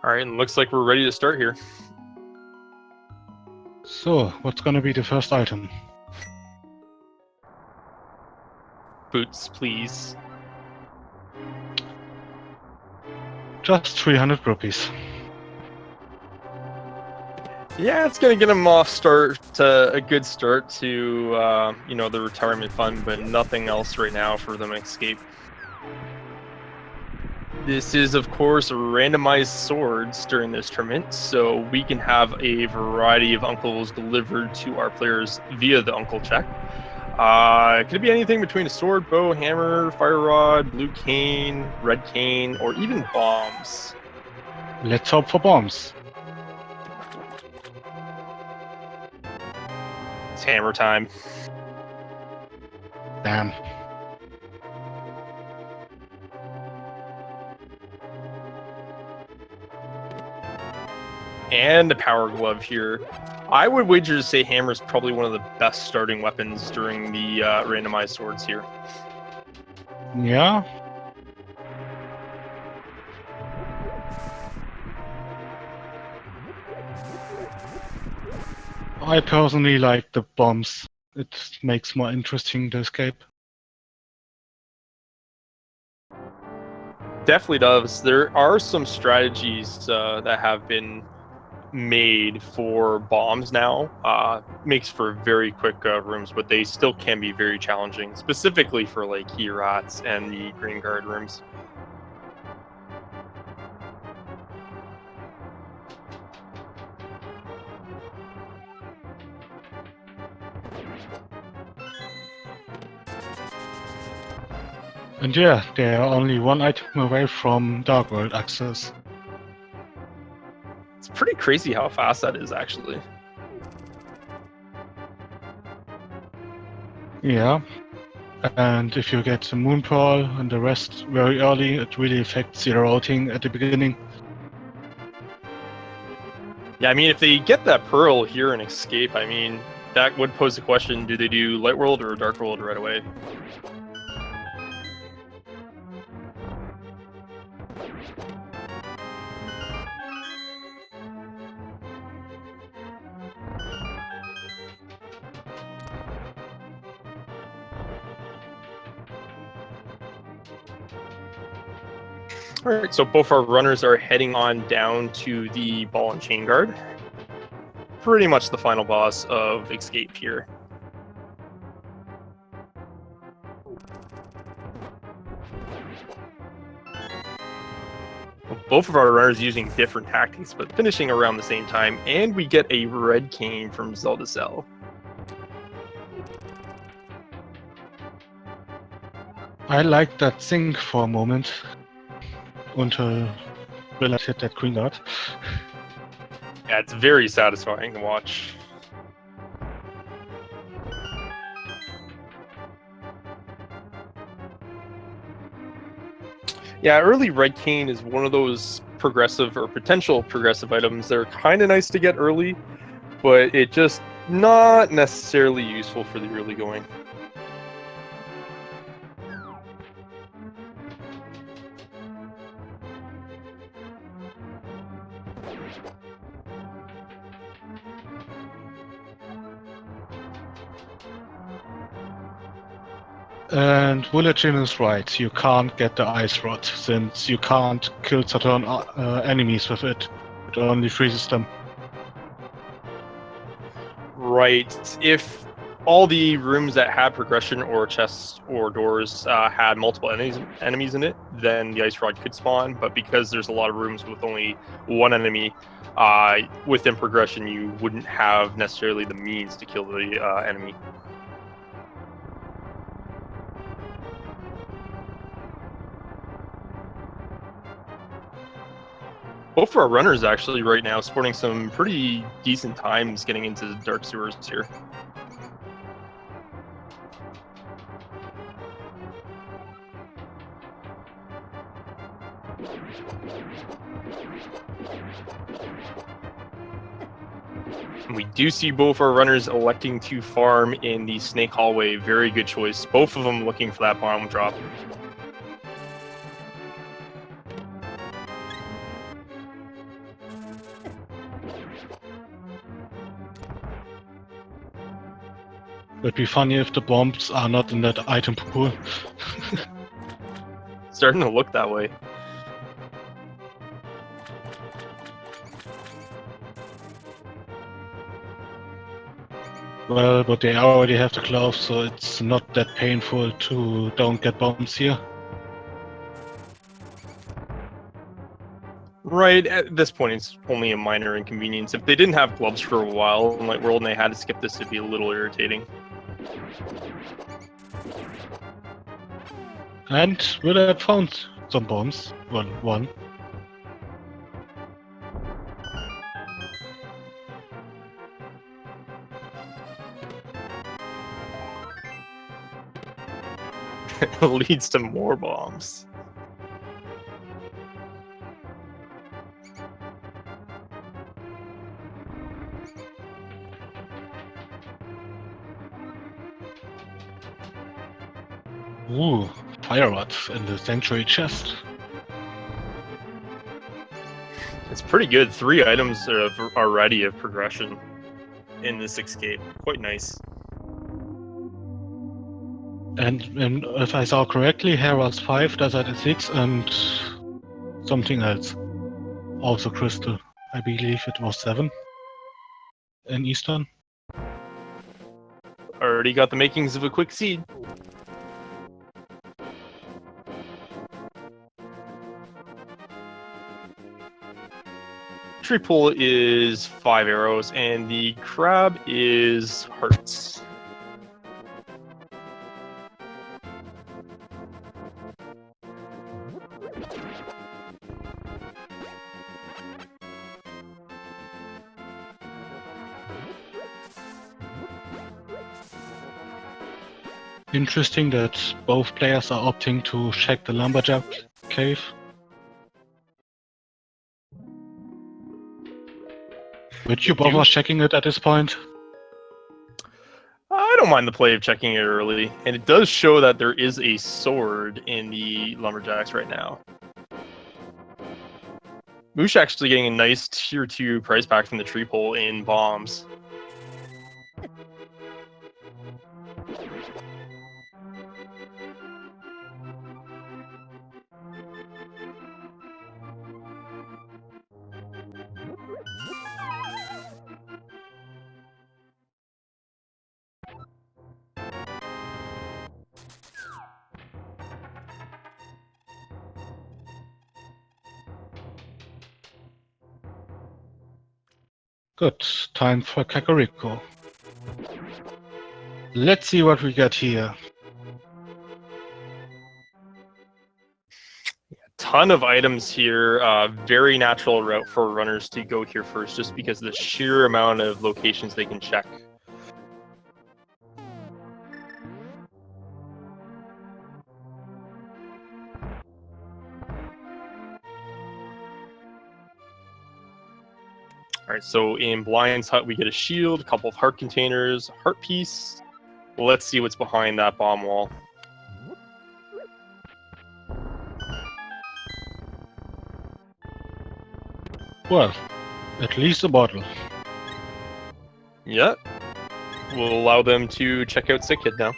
All right, and looks like we're ready to start here. So, what's gonna be the first item? Boots, please. Just 300 rupees. Yeah, it's gonna get him off a good start to the retirement fund, but nothing else right now for them to escape. This is, of course, randomized swords during this tournament, so we can have a variety of uncles delivered to our players via the uncle check. Could be anything between a sword, bow, hammer, fire rod, blue cane, red cane, or even bombs. Let's hope for bombs. It's hammer time. Damn. And a power glove here. I would wager to say hammer is probably one of the best starting weapons during the randomized swords here. Yeah. I personally like the bombs. It makes more interesting the escape. Definitely does. There are some strategies that have been made for bombs now. Makes for very quick rooms, but they still can be very challenging, specifically for like Hirats and the Green Guard rooms. And yeah, they are only one item away from Dark World access. It's pretty crazy how fast that is, actually. Yeah. And if you get the Moon Pearl and the rest very early, it really affects your routing at the beginning. Yeah, I mean, if they get that Pearl here and escape, I mean, that would pose the question, do they do Light World or Dark World right away? All right, so both our runners are heading on down to the Ball and Chain Guard. Pretty much the final boss of Escape here. Both of our runners using different tactics, but finishing around the same time, and we get a red cane from Zelda Cell. I liked that thing for a moment until Willard hit that Queen Guard. Yeah, it's very satisfying to watch. Yeah, early red cane is one of those progressive or potential progressive items that are kind of nice to get early, but it just not necessarily useful for the early going. And WillardJBradley is right, you can't get the Ice Rod, since you can't kill Saturn enemies with it. It only freezes them. Right. If all the rooms that had progression or chests or doors had multiple enemies in it, then the Ice Rod could spawn. But because there's a lot of rooms with only one enemy within progression, you wouldn't have necessarily the means to kill the enemy. Both of our runners actually right now sporting some pretty decent times getting into the Dark Sewers here. We do see both our runners electing to farm in the Snake Hallway. Very good choice. Both of them looking for that bottom drop. Would be funny if the bombs are not in that item pool. Starting to look that way. Well, but they already have the gloves, so it's not that painful to don't get bombs here. Right, at this point it's only a minor inconvenience. If they didn't have gloves for a while in Light World and they had to skip this, it'd be a little irritating. And will have found some bombs. Well, one. Leads to more bombs. Ooh, fire rod in the sanctuary chest. It's pretty good. 3 items are already of progression in this escape. Quite nice. And if I saw correctly, Herald's 5, Desert is 6, and something else. Also crystal. I believe it was 7 in Eastern. Already got the makings of a quick seed. Tree pull is 5 arrows, and the crab is hearts. Interesting that both players are opting to check the lumberjack cave. Would you bother checking it at this point? I don't mind the play of checking it early, and it does show that there is a sword in the lumberjacks right now. Moosh actually getting a nice tier 2 price pack from the tree pole in bombs. Good, time for Kakariko. Let's see what we get here. Ton of items here. Very natural route for runners to go here first, just because of the sheer amount of locations they can check. All right, so in Blind's Hut, we get a shield, a couple of heart containers, heart piece. Let's see what's behind that bomb wall. Well, at least a bottle. Yeah. We'll allow them to check out Sick Kid now.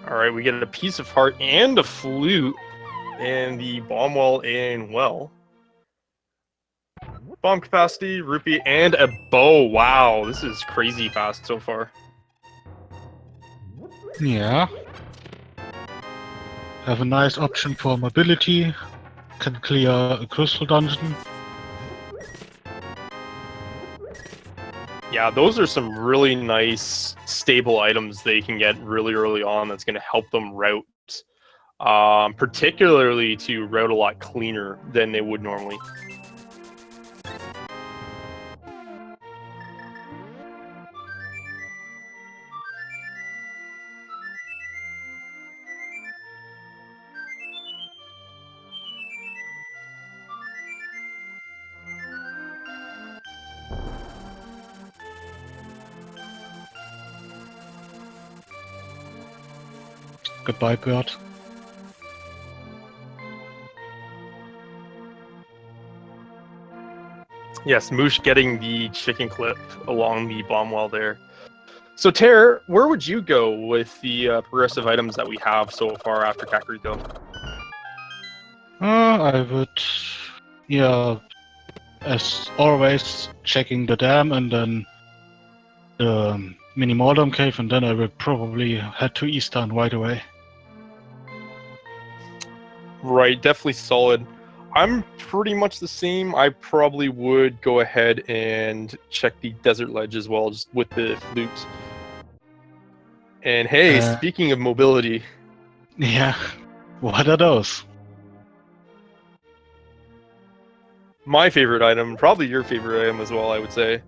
All right, we get a piece of heart and a flute and the bomb wall and well. Bomb capacity, rupee, and a bow. Wow, this is crazy fast so far. Yeah. Have a nice option for mobility. Can clear a crystal dungeon. Yeah, those are some really nice, stable items they can get really early on that's going to help them route, particularly to route a lot cleaner than they would normally. Goodbye, bird. Yes, Moosh getting the chicken clip along the bomb wall there. So, Ter, where would you go with the progressive items that we have so far after Kakariko? I would, yeah, as always, checking the dam and then the mini Mordom cave, and then I would probably head to Eastern right away. Right, definitely solid. I'm pretty much the same. I probably would go ahead and check the desert ledge as well, just with the flute. And hey, speaking of mobility. Yeah, what are those? My favorite item, probably your favorite item as well, I would say.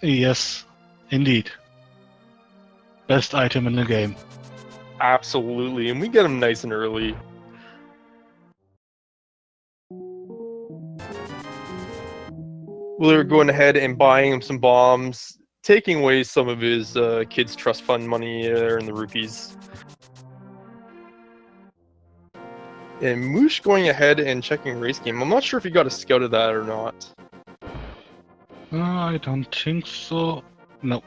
Yes, indeed. Best item in the game. Absolutely, and we get them nice and early. Willard going ahead and buying him some bombs, taking away some of his kids' trust fund money there in the rupees. And Moosh going ahead and checking race game. I'm not sure if he got a scout of that or not. I don't think so. No.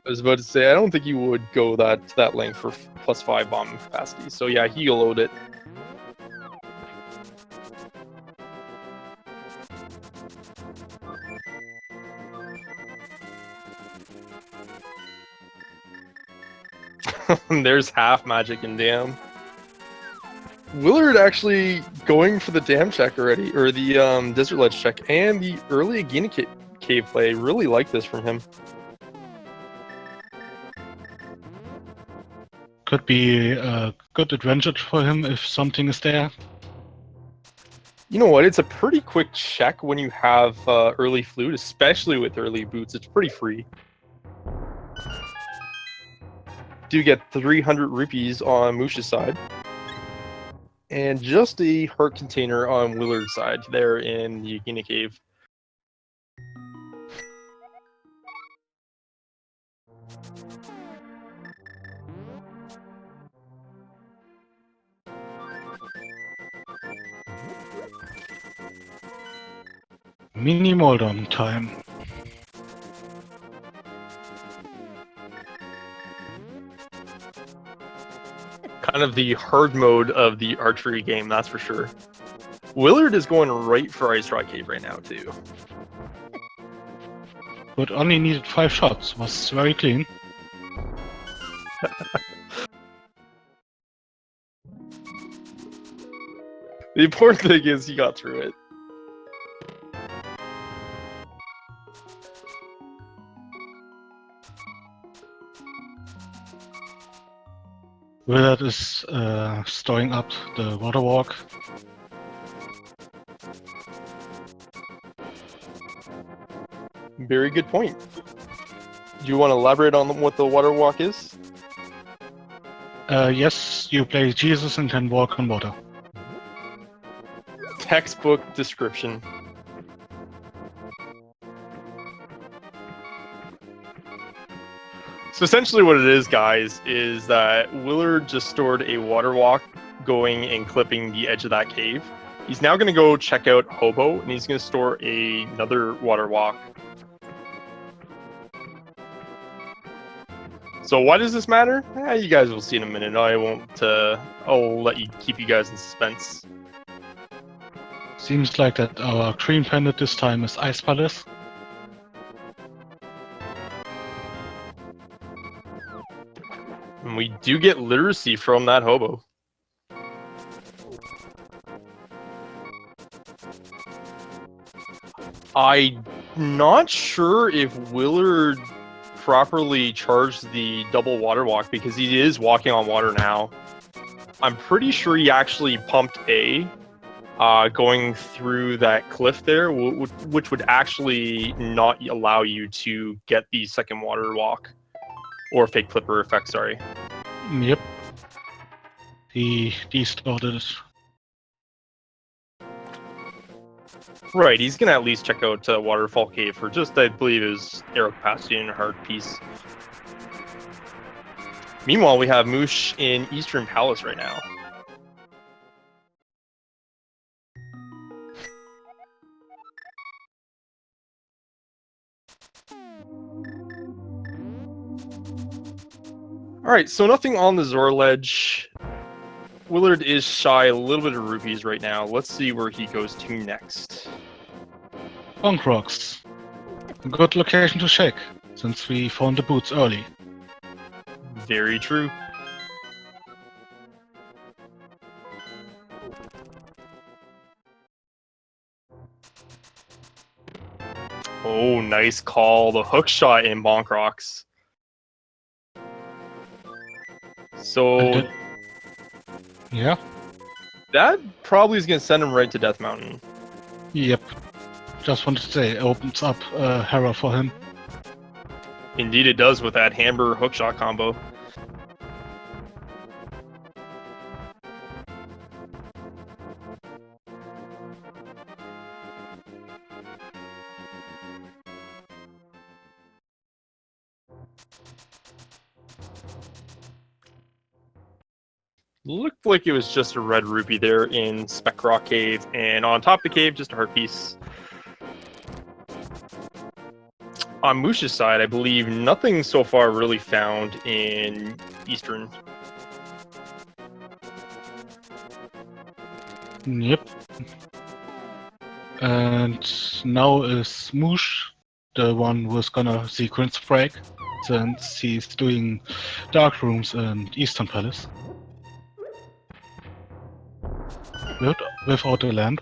I was about to say, I don't think you would go that length for +5 bomb capacity. So yeah, he'll load it. There's half magic and dam. Willard actually going for the dam check already, or the desert ledge check, and the early Agena cave play. Really like this from him. Could be a good advantage for him if something is there. You know what? It's a pretty quick check when you have early flute, especially with early boots. It's pretty free. Do get 300 rupees on Moosh's side. And just a heart container on Willard's side there in the Agena cave. Mini Moldon time. Kind of the hard mode of the archery game, that's for sure. Willard is going right for Ice Rock Cave right now, too. But only needed 5 shots. Was very clean. The important thing is he got through it. Willard is storing up the water walk. Very good point. Do you want to elaborate on what the water walk is? Yes, you play Jesus and can walk on water. Textbook description. So essentially what it is, guys, is that Willard just stored a water walk going and clipping the edge of that cave. He's now going to go check out Hobo, and he's going to store another water walk. So why does this matter? You guys will see in a minute. I won't. I'll let you keep you guys in suspense. Seems like that our Green Planet this time is Ice Palace. And we do get literacy from that Hobo. I'm not sure if Willard properly charged the double water walk because he is walking on water now. I'm pretty sure he actually pumped A going through that cliff there, which would actually not allow you to get the second water walk. Or fake flipper effect, sorry. Yep. He destarted it. Right, he's gonna at least check out Waterfall Cave for just, I believe, his arrow capacity and a hard piece. Meanwhile, we have Moosh in Eastern Palace right now. Alright, so nothing on the Zora ledge. Willard is shy a little bit of rupees right now. Let's see where he goes to next. Bonk Rocks. A good location to check, since we found the boots early. Very true. Oh, nice call. The hook shot in Bonk Rocks. So Yeah? that probably is going to send him right to Death Mountain. Yep. Just wanted to say, opens up Hera for him. Indeed it does with that hamburger hook shot combo. Looked like it was just a red rupee there in Spec Rock Cave, and on top of the cave, just a heart piece. On Moosh's side, I believe nothing so far really found in Eastern. Yep. And now is Moosh the one who's gonna sequence break, since he's doing dark rooms in Eastern Palace. Without the land.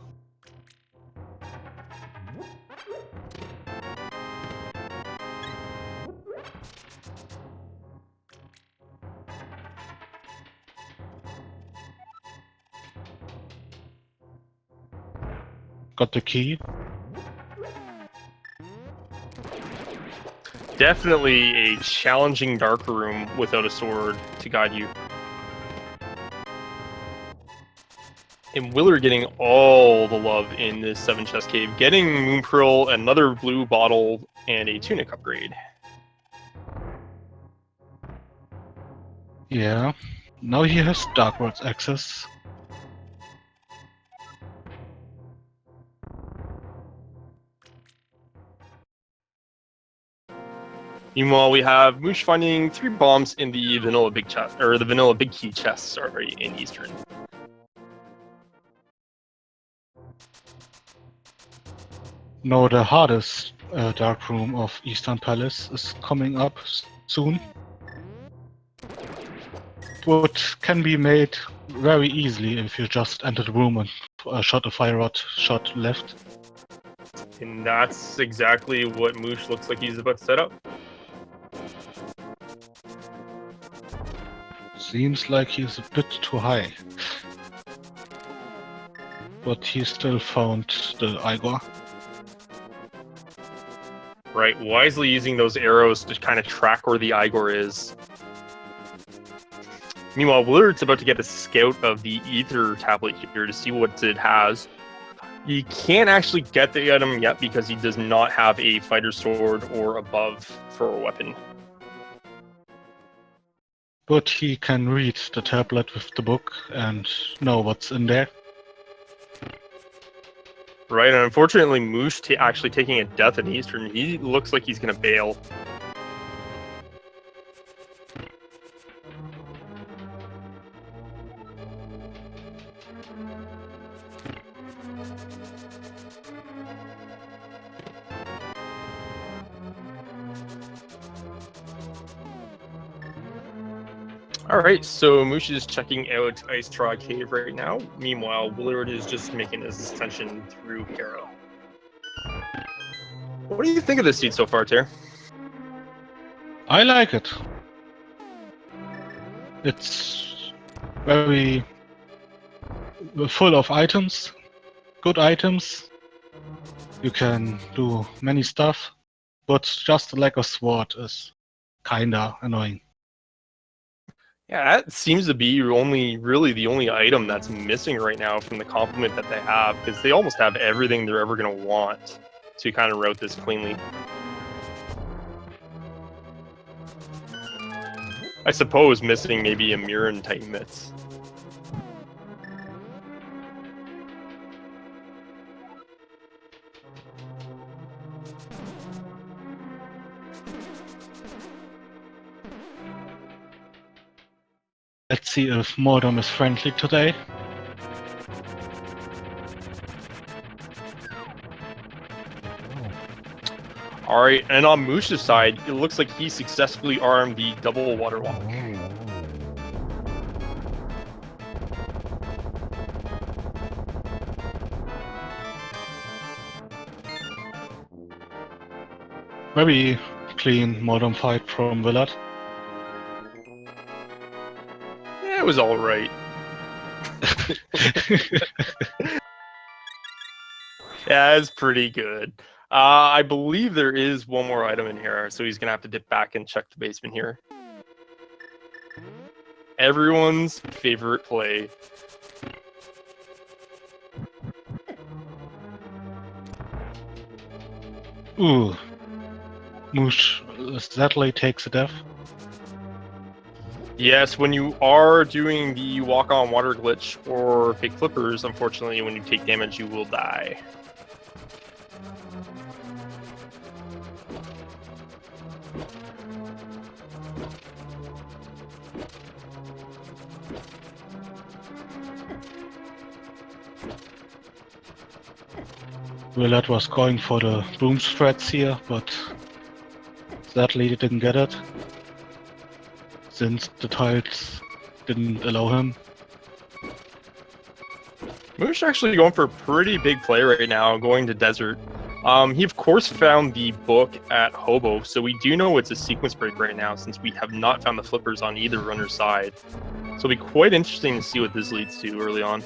Got the key. Definitely a challenging dark room without a sword to guide you. And Willard getting all the love in this 7 chest cave, getting Moon Pearl, another blue bottle, and a tunic upgrade. Yeah. Now he has Dark World's access. Meanwhile, we have Moosh finding 3 bombs in the vanilla big chest, or the vanilla big key chest, sorry, in Eastern. Now the hardest dark room of Eastern Palace is coming up soon. What can be made very easily if you just enter the room and shot a fire rod shot left. And that's exactly what Moosh looks like he's about to set up. Seems like he's a bit too high. But he still found the Igor. Right, wisely using those arrows to kind of track where the Igor is. Meanwhile, Willard's about to get a scout of the Ether tablet here to see what it has. He can't actually get the item yet because he does not have a fighter sword or above for a weapon. But he can read the tablet with the book and know what's in there. Right, and unfortunately, Moosh actually taking a death in Eastern. He looks like he's going to bail. Alright, so Moosh is checking out Ice Trog Cave right now. Meanwhile, Willard is just making his ascension through Harrow. What do you think of this seed so far, Ter? I like it. It's very full of items, good items. You can do many stuff, but just the lack of sword is kinda annoying. Yeah, that seems to be really the only item that's missing right now from the complement that they have, because they almost have everything they're ever going to want to kind of route this cleanly. I suppose missing maybe a Moucheron Titan Mitts. Let's see if Mordom is friendly today. Alright, and on Moosh's side, it looks like he successfully armed the double water walk. Very clean Mordom fight from Willard. Yeah, it was alright. Yeah, it's pretty good. I believe there is one more item in here, so he's gonna have to dip back and check the basement here. Everyone's favorite play. Ooh. Moucheron takes a death. Yes, when you are doing the walk-on water glitch or fake flippers, unfortunately, when you take damage, you will die. Willard was going for the boom threads here, but sadly he didn't get it, since the tiles didn't allow him. Moosh actually going for a pretty big play right now, going to Desert. He of course found the book at Hobo, so we do know it's a sequence break right now, since we have not found the flippers on either runner's side. So it'll be quite interesting to see what this leads to early on.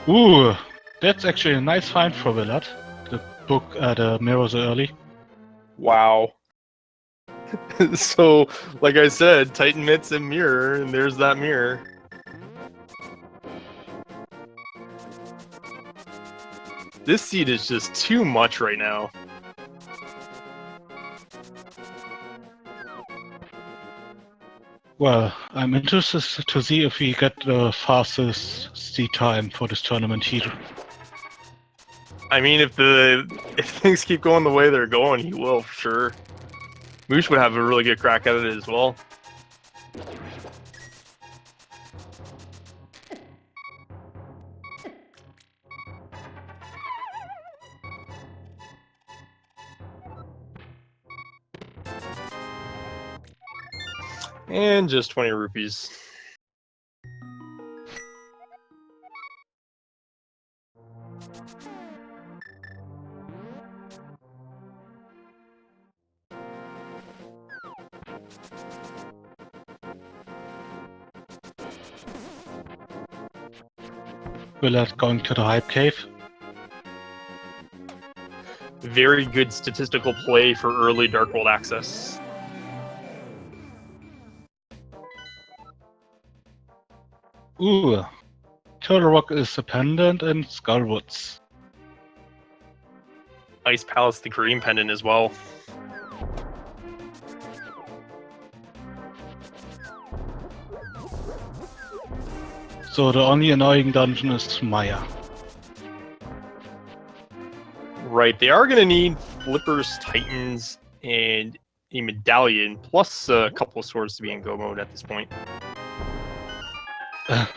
Ooh, that's actually a nice find for Willard. The book at the mirror so early. Wow. So, like I said, Titan Mitts and mirror, and there's that mirror. This seed is just too much right now. Well, I'm interested to see if we get the fastest seed time for this tournament here. I mean, if things keep going the way they're going, he will for sure. Moosh would have a really good crack at it as well. And just 20 rupees. Willard going to the hype cave. Very good statistical play for early Dark World access. Ooh, Turtle Rock is a pendant and Skullwoods. Ice Palace, the green pendant as well. So the only annoying dungeon is Maya. Right, they are going to need Flippers, Titans, and a medallion, plus a couple of swords to be in go mode at this point.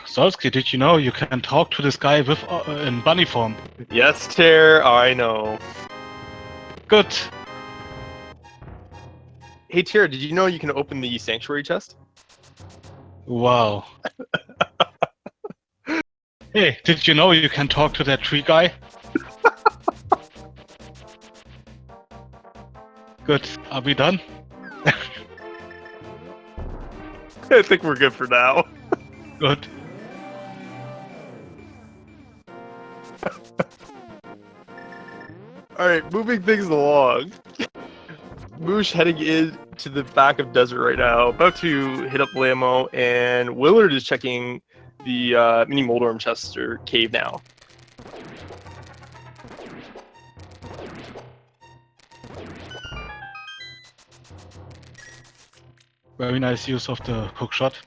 Solsky, did you know you can talk to this guy with in bunny form? Yes, Ter, I know. Good. Hey, Ter, did you know you can open the Sanctuary chest? Wow. Hey, did you know you can talk to that tree guy? Good. Are we done? I think we're good for now. Good. Alright, moving things along. Moosh heading in to the back of Desert right now, about to hit up Lamo, and Willard is checking the mini Moldorm chest or cave now. Very nice use of the hook shot.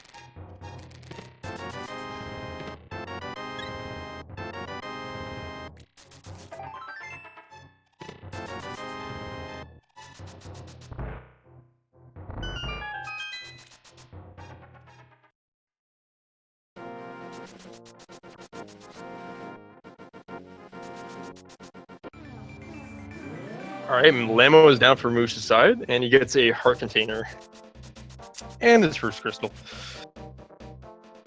All right, Lamo is down for Moosh's side, and he gets a heart container and his first crystal.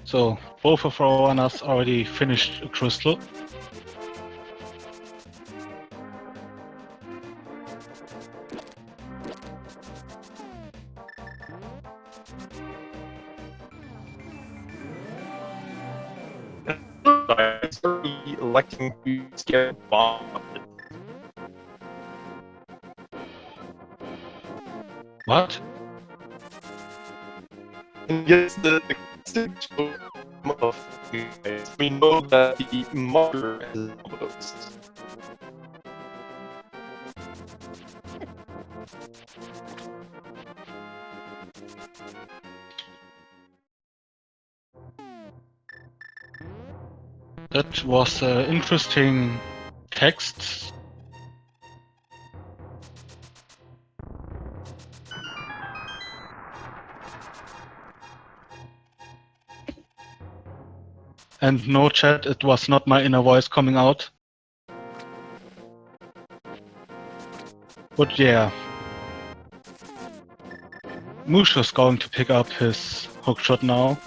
So both of our runners already finished a crystal. Electing to scare bomb. What? And gets the we know that the mother has votes. That was interesting text. And no chat, it was not my inner voice coming out. But yeah. Moosh is going to pick up his hookshot now.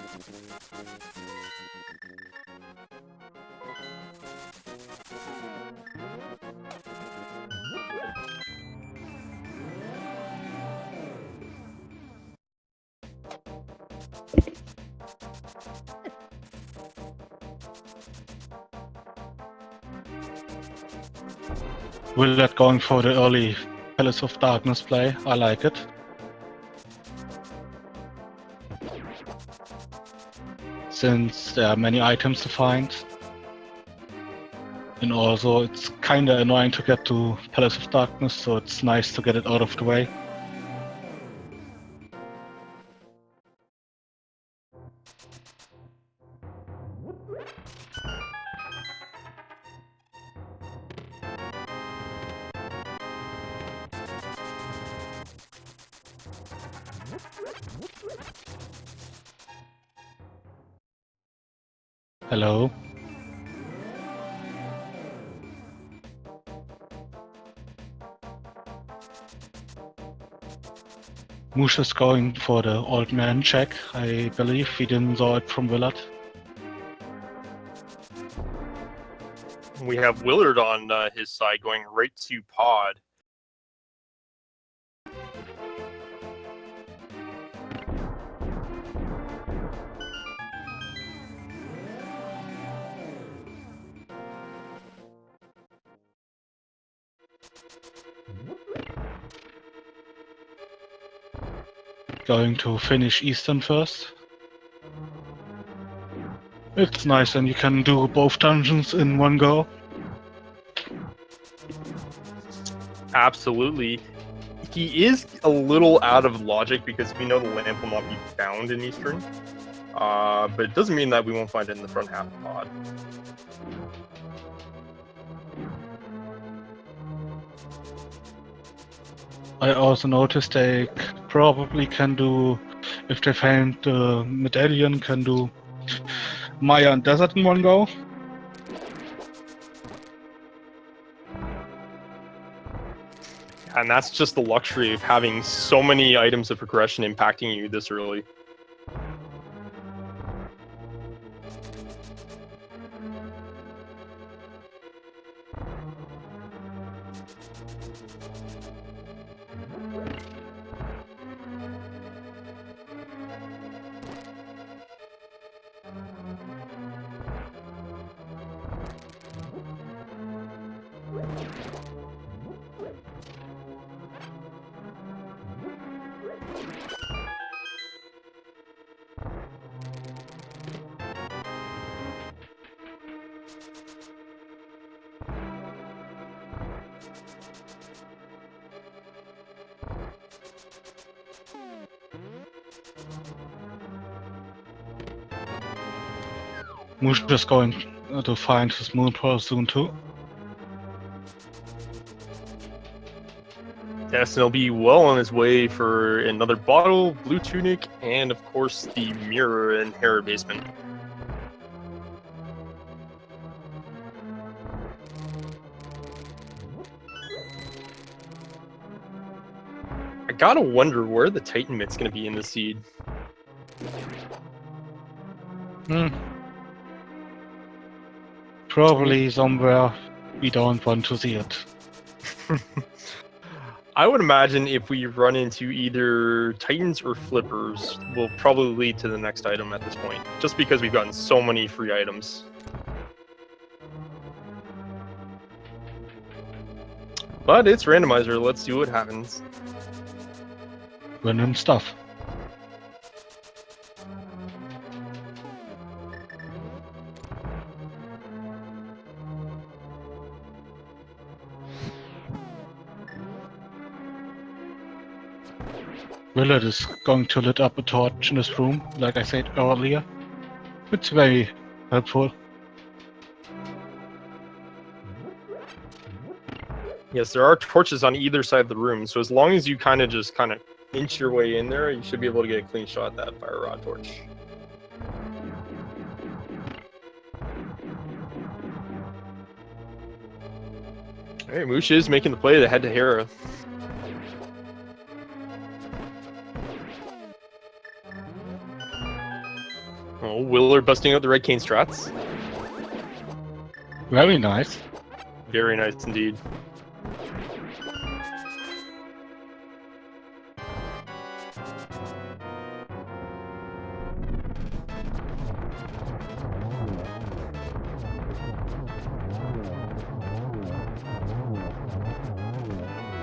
Willard going for the early Palace of Darkness play. I like it. Since there are many items to find. And also it's kinda annoying to get to Palace of Darkness, so it's nice to get it out of the way. Hello. Moosh is going for the old man check. I believe we didn't saw it from Willard. We have Willard on his side going right to pod. Going to finish Eastern first. It's nice and you can do both dungeons in one go. Absolutely. He is a little out of logic because we know the lamp will not be found in Eastern. But it doesn't mean that we won't find it in the front half of the pod. I also noticed they probably can do, if they find the medallion, can do Maya and Desert in one go. And that's just the luxury of having so many items of progression impacting you this early. Moosh is going to find his moon pearl soon too. Yes, and he'll be well on his way for another bottle, blue tunic, and of course the mirror in Hera basement. I gotta wonder where the Titan Mit's gonna be in the seed. Probably somewhere we don't want to see it. I would imagine if we run into either Titans or Flippers, will probably lead to the next item at this point, just because we've gotten so many free items. But it's Randomizer, let's see what happens. Random stuff. Willard is going to lit up a torch in his room, like I said earlier. It's very helpful. Yes, there are torches on either side of the room, so as long as you kind of inch your way in there, you should be able to get a clean shot at that fire rod torch. Alright, Moosh is making the play to head to Hera. Oh, Willard busting out the red cane strats. Very nice. Very nice indeed.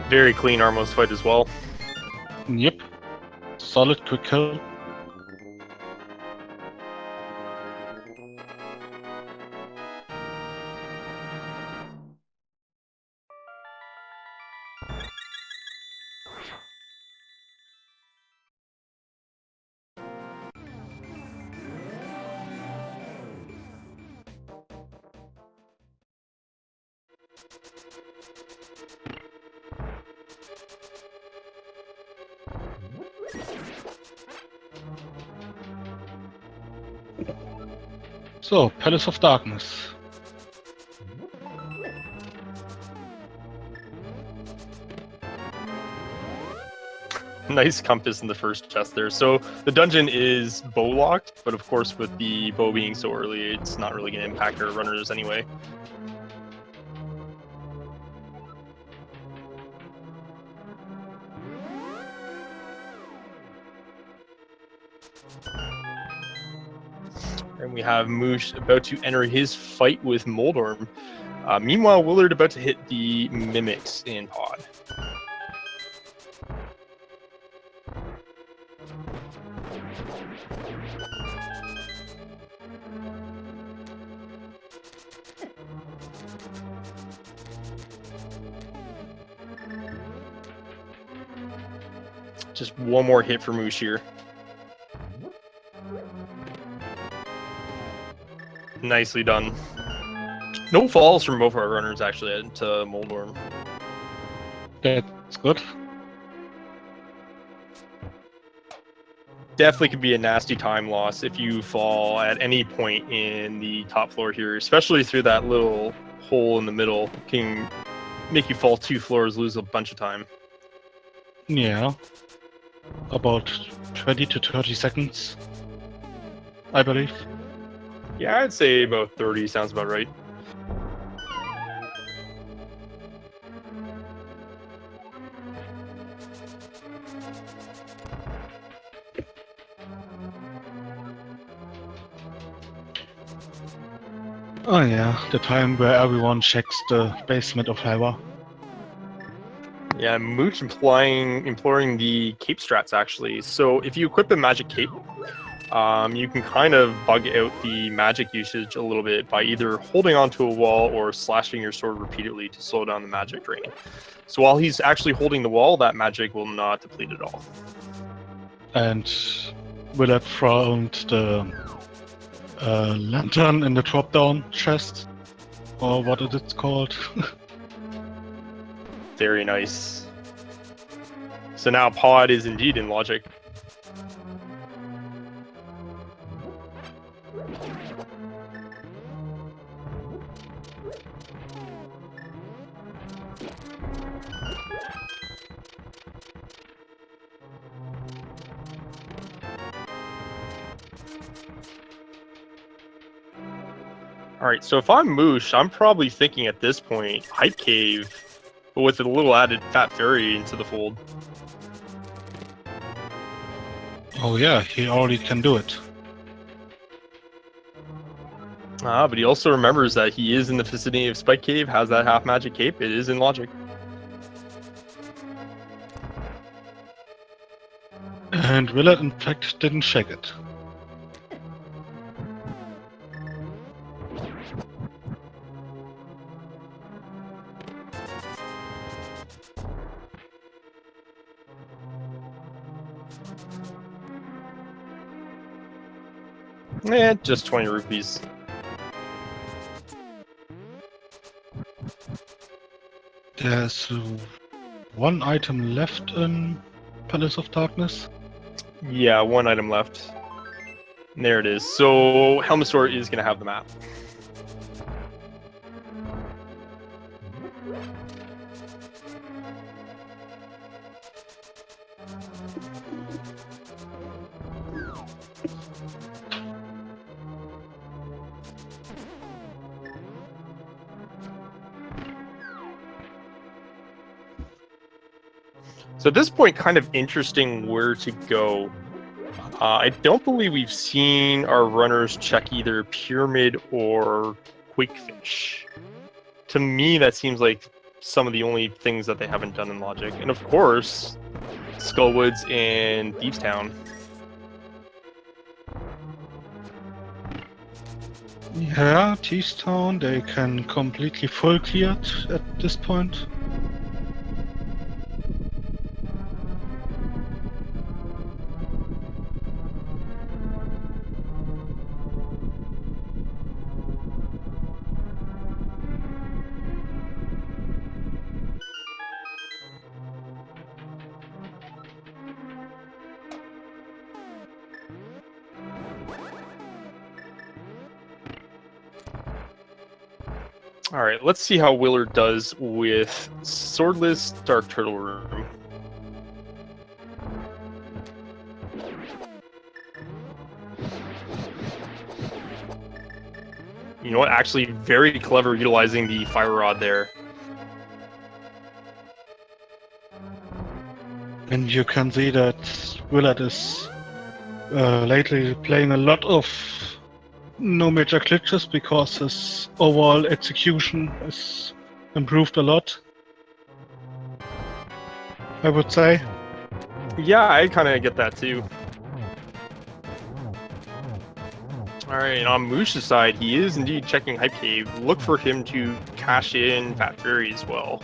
Very clean Armos fight as well. Yep. Solid quick kill. So, Palace of Darkness. Nice compass in the first chest there. So the dungeon is bow locked, but of course with the bow being so early, it's not really going to impact our runners anyway. And we have Moosh about to enter his fight with Moldorm. Meanwhile, Willard about to hit the Mimics in pod. Just one more hit for Moosh here. Nicely done. No falls from both our runners actually into Moldorm. That's good. Definitely could be a nasty time loss if you fall at any point in the top floor here, especially through that little hole in the middle. Can make you fall 2 floors, lose a bunch of time. Yeah. About 20 to 30 seconds, I believe. Yeah, I'd say about 30 sounds about right. Oh yeah, the time where everyone checks the basement of Hera. Yeah, Mooch imploring the cape strats actually. So if you equip a magic cape, you can kind of bug out the magic usage a little bit by either holding onto a wall or slashing your sword repeatedly to slow down the magic drain. So while he's actually holding the wall, that magic will not deplete at all. And Willard found the lantern in the drop-down chest, or what is it called? Very nice. So now Pod is indeed in logic. Alright, so if I'm Moosh, I'm probably thinking at this point, Hype Cave, but with a little added Fat Fairy into the fold. Oh yeah, he already can do it. But he also remembers that he is in the vicinity of Spike Cave, has that half magic cape, it is in logic. And Willard, in fact, didn't check it. Just 20 rupees. There's one item left in Palace of Darkness. Yeah, one item left. And there it is. So Helmasaur is going to have the map. So at this point, kind of interesting where to go. I don't believe we've seen our runners check either Pyramid or Quakefish. To me, that seems like some of the only things that they haven't done in Logic. And of course, Skullwoods and Thievestown. Yeah, T-Stone, they can completely full clear it at this point. Alright, let's see how Willard does with Swordless Dark Turtle Room. You know what? Actually, very clever utilizing the Fire Rod there. And you can see that Willard is lately playing a lot of no major glitches because his overall execution has improved a lot, I would say. Yeah, I kind of get that too. Alright, and on Moosh's side, he is indeed checking Hype Cave. Look for him to cash in Fat Fairy as well.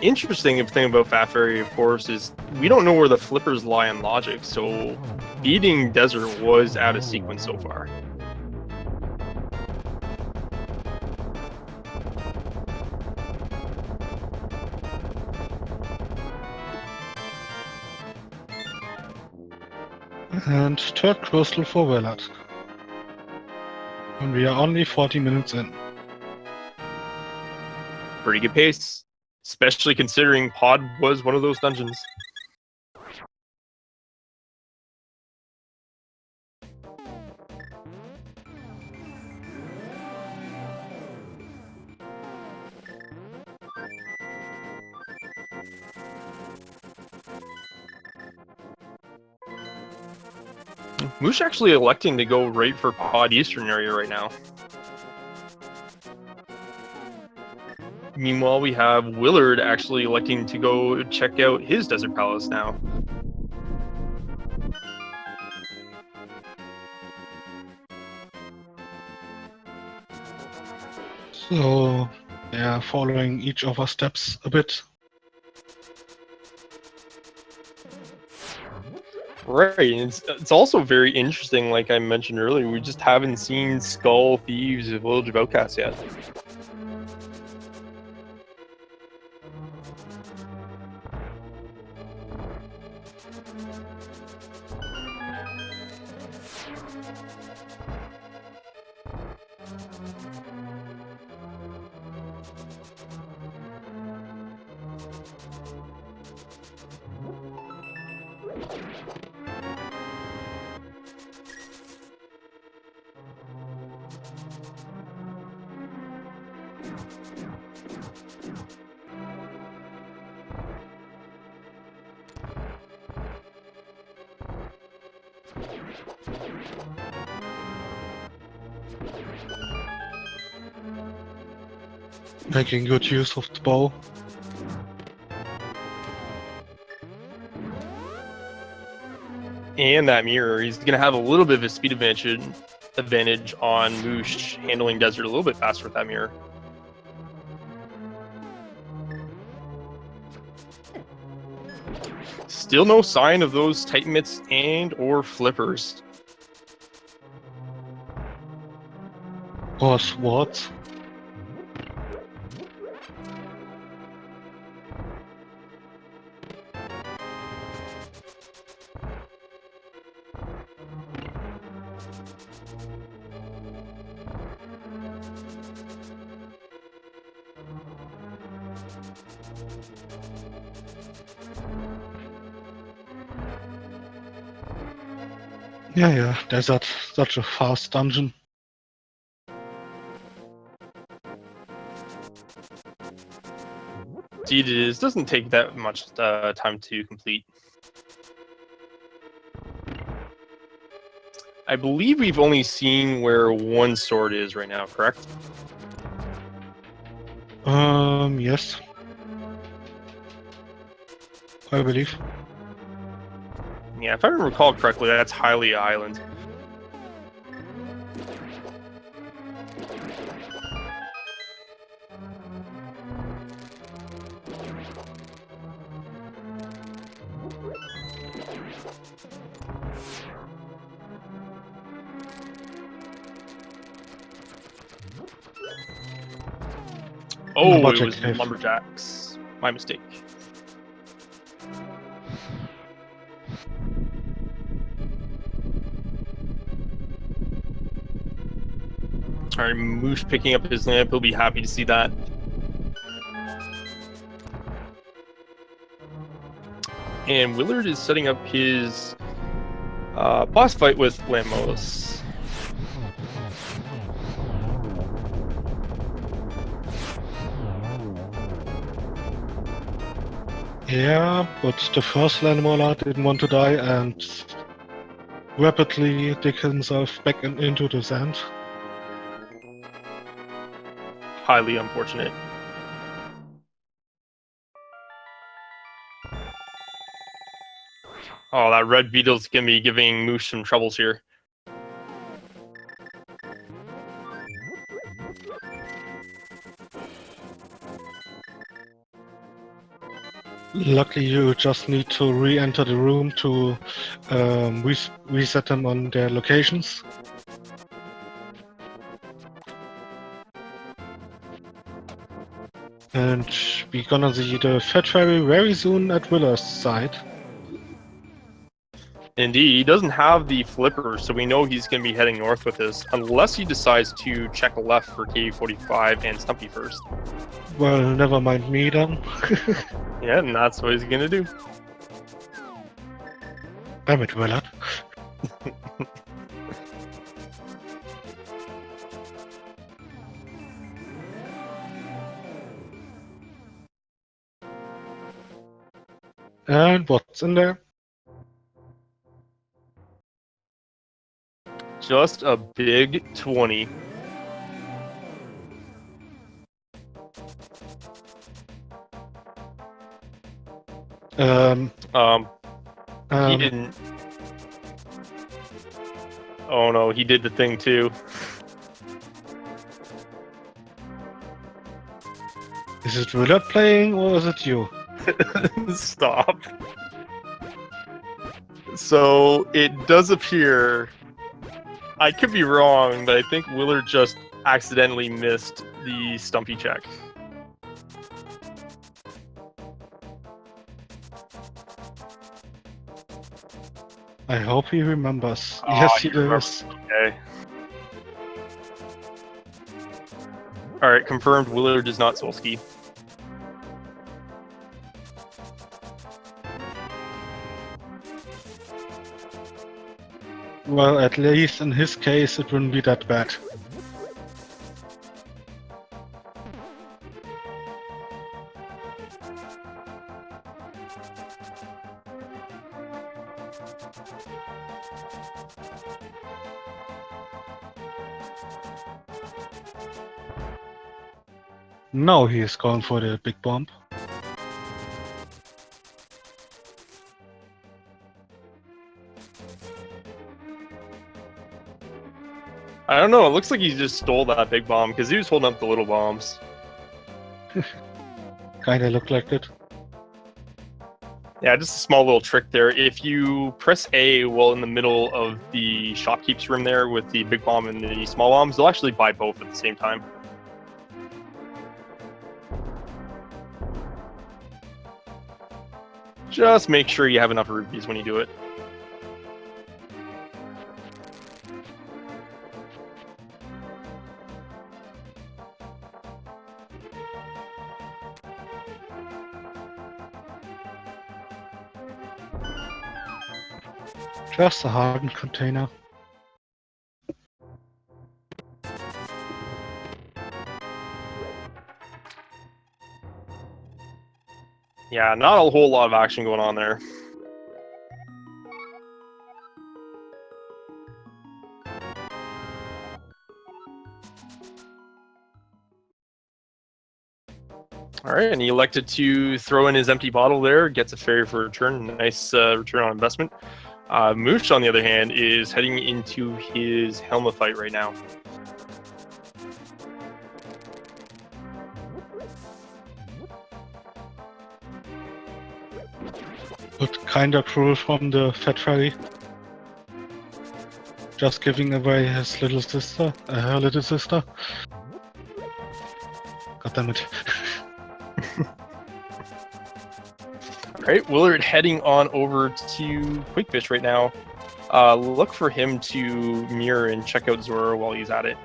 Interesting thing about Fat Fairy, of course, is we don't know where the flippers lie in Logic, so beating Desert was out of sequence so far. And third crystal for Willard. And we are only 40 minutes in. Pretty good pace, especially considering Pod was one of those dungeons. Moosh actually electing to go right for Pod Eastern area right now. Meanwhile, we have Willard actually electing to go check out his Desert Palace now. So, yeah, following each of our steps a bit. Right, and it's also very interesting, like I mentioned earlier, we just haven't seen Skull, Thieves, or Village of Outcasts yet. Making good use of the bow. And that mirror, he's going to have a little bit of a speed advantage on Moosh handling Desert a little bit faster with that mirror. Still no sign of those Titan Mitts and or Flippers. Or swords. Yeah, Desert, such a fast dungeon. Indeed, it is. Doesn't take that much time to complete. I believe we've only seen where one sword is right now, correct? Yes. I believe. Yeah, if I recall correctly, that's Hylia Island. Oh, it was Lumberjacks. My mistake. Alright, Moosh picking up his lamp. He'll be happy to see that. And Willard is setting up his boss fight with Lamos. Yeah, but the first Landmolar didn't want to die and rapidly dig himself back into the sand. Highly unfortunate. Oh, that red beetle's gonna be giving Moosh some troubles here. Luckily, you just need to re-enter the room to reset them on their locations. And we're gonna see the Fat Fairy very soon at Willard's side. Indeed, he doesn't have the flipper, so we know he's going to be heading north with this, unless he decides to check left for KV-45 and Stumpy first. Well, never mind me then. Yeah, and that's what he's going to do. Damn it, Willard. And what's in there? Just a big 20. He didn't. Oh no, he did the thing too. Is it Willard playing or is it you? Stop. So it does appear, I could be wrong, but I think Willard just accidentally missed the Stumpy check. I hope he remembers. Oh, Yes, he he remembers. does. Okay. All right, confirmed. Willard does not soul ski. Well, at least in his case, it wouldn't be that bad. Now he is going for the big bomb. I don't know. It looks like he just stole that big bomb because he was holding up the little bombs. Kinda look like it. Yeah, just a small little trick there. If you press A while in the middle of the shopkeep's room there with the big bomb and the small bombs, they'll actually buy both at the same time. Just make sure you have enough rupees when you do it. Just a hardened container. Yeah, not a whole lot of action going on there. All right, and he elected to throw in his empty bottle there, gets a fairy for return. Nice return on investment. Moosh, on the other hand, is heading into his Helma fight right now. But kinda cruel from the fat fairy. Just giving away his little sister, her little sister. God damn it. Alright, Willard heading on over to Quakefish right now. Look for him to mirror and check out Zora while he's at it.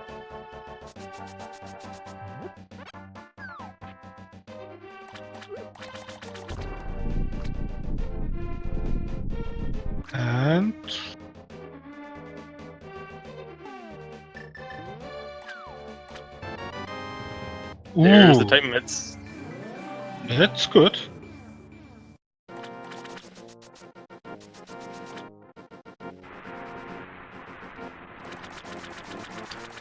And... There's the Ooh, Titan Mitts. that's good.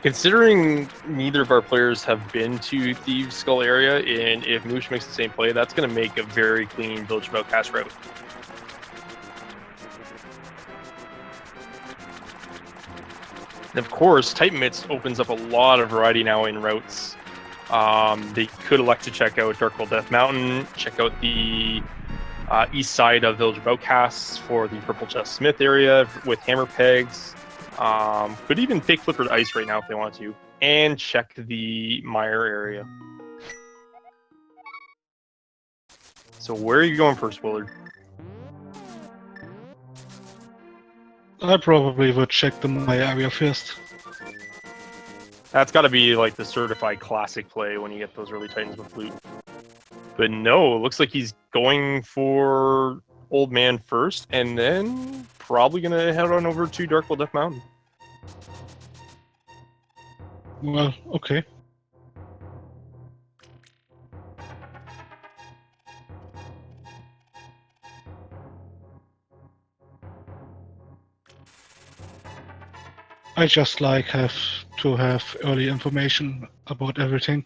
Considering neither of our players have been to Thieves' Skull area, and if Moosh makes the same play, that's going to make a very clean Village of Outcast route. And of course, Titan Mitts opens up a lot of variety now in routes. They could elect to check out Dark World Death Mountain, check out the east side of Village of Outcasts for the Purple Chest Smith area with hammer pegs. Could even take Flippered Ice right now if they want to, and check the Mire area. So where are you going first, Willard? I probably would check my area first. That's got to be like the certified classic play when you get those early Titans with loot. But no, it looks like he's going for Old Man first, and then probably going to head on over to Dark World Death Mountain. Well, okay. I just have to have early information about everything.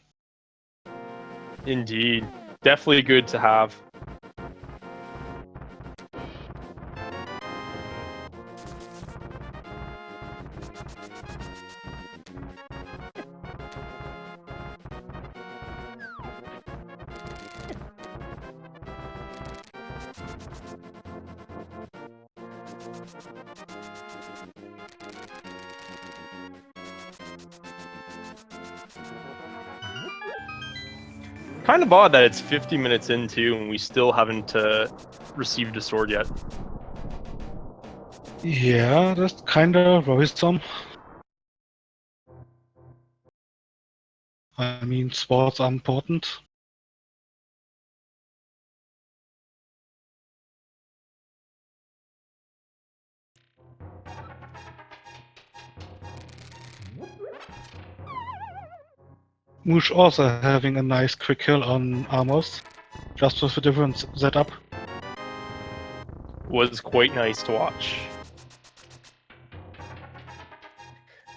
Indeed. Definitely good to have. Kind of odd that it's 50 minutes into and we still haven't received a sword yet. Yeah, that's kind of worrisome. I mean, sports are important. Moosh also having a nice quick kill on Amos, just with a different setup. Was quite nice to watch.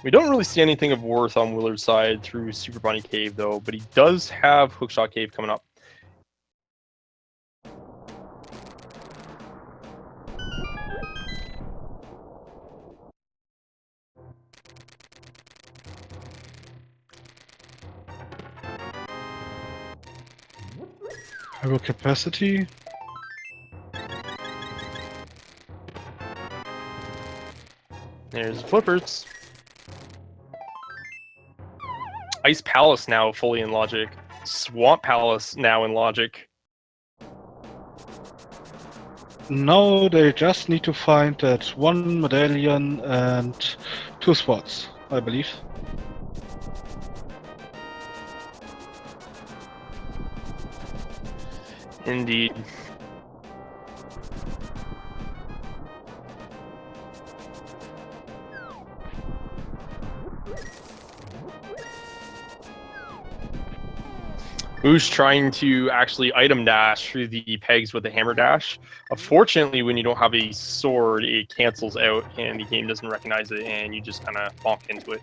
We don't really see anything of worth on Willard's side through Super Bunny Cave, though, but he does have Hookshot Cave coming up. Hero capacity. There's flippers. Ice Palace now fully in logic. Swamp Palace now in logic. Now they just need to find that one medallion and 2 spots, I believe. Indeed. Who's trying to actually item dash through the pegs with the hammer dash. Unfortunately, when you don't have a sword, it cancels out and the game doesn't recognize it and you just kind of bonk into it.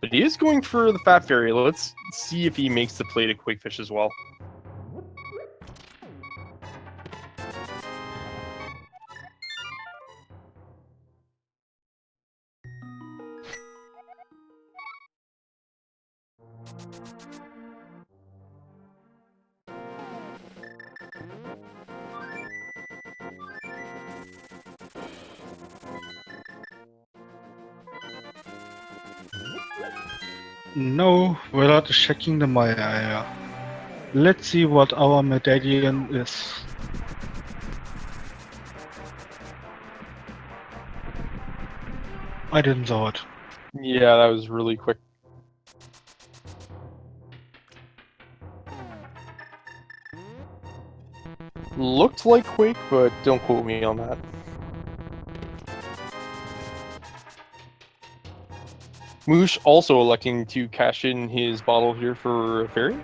But he is going for the Fat Fairy. Let's see if he makes the play to Quakefish as well. No, Willard is checking the Maya area. Let's see what our medallion is. I didn't saw it. Yeah, that was really quick. Looked like Quake, but don't quote me on that. Moosh also electing to cash in his bottle here for a fairy.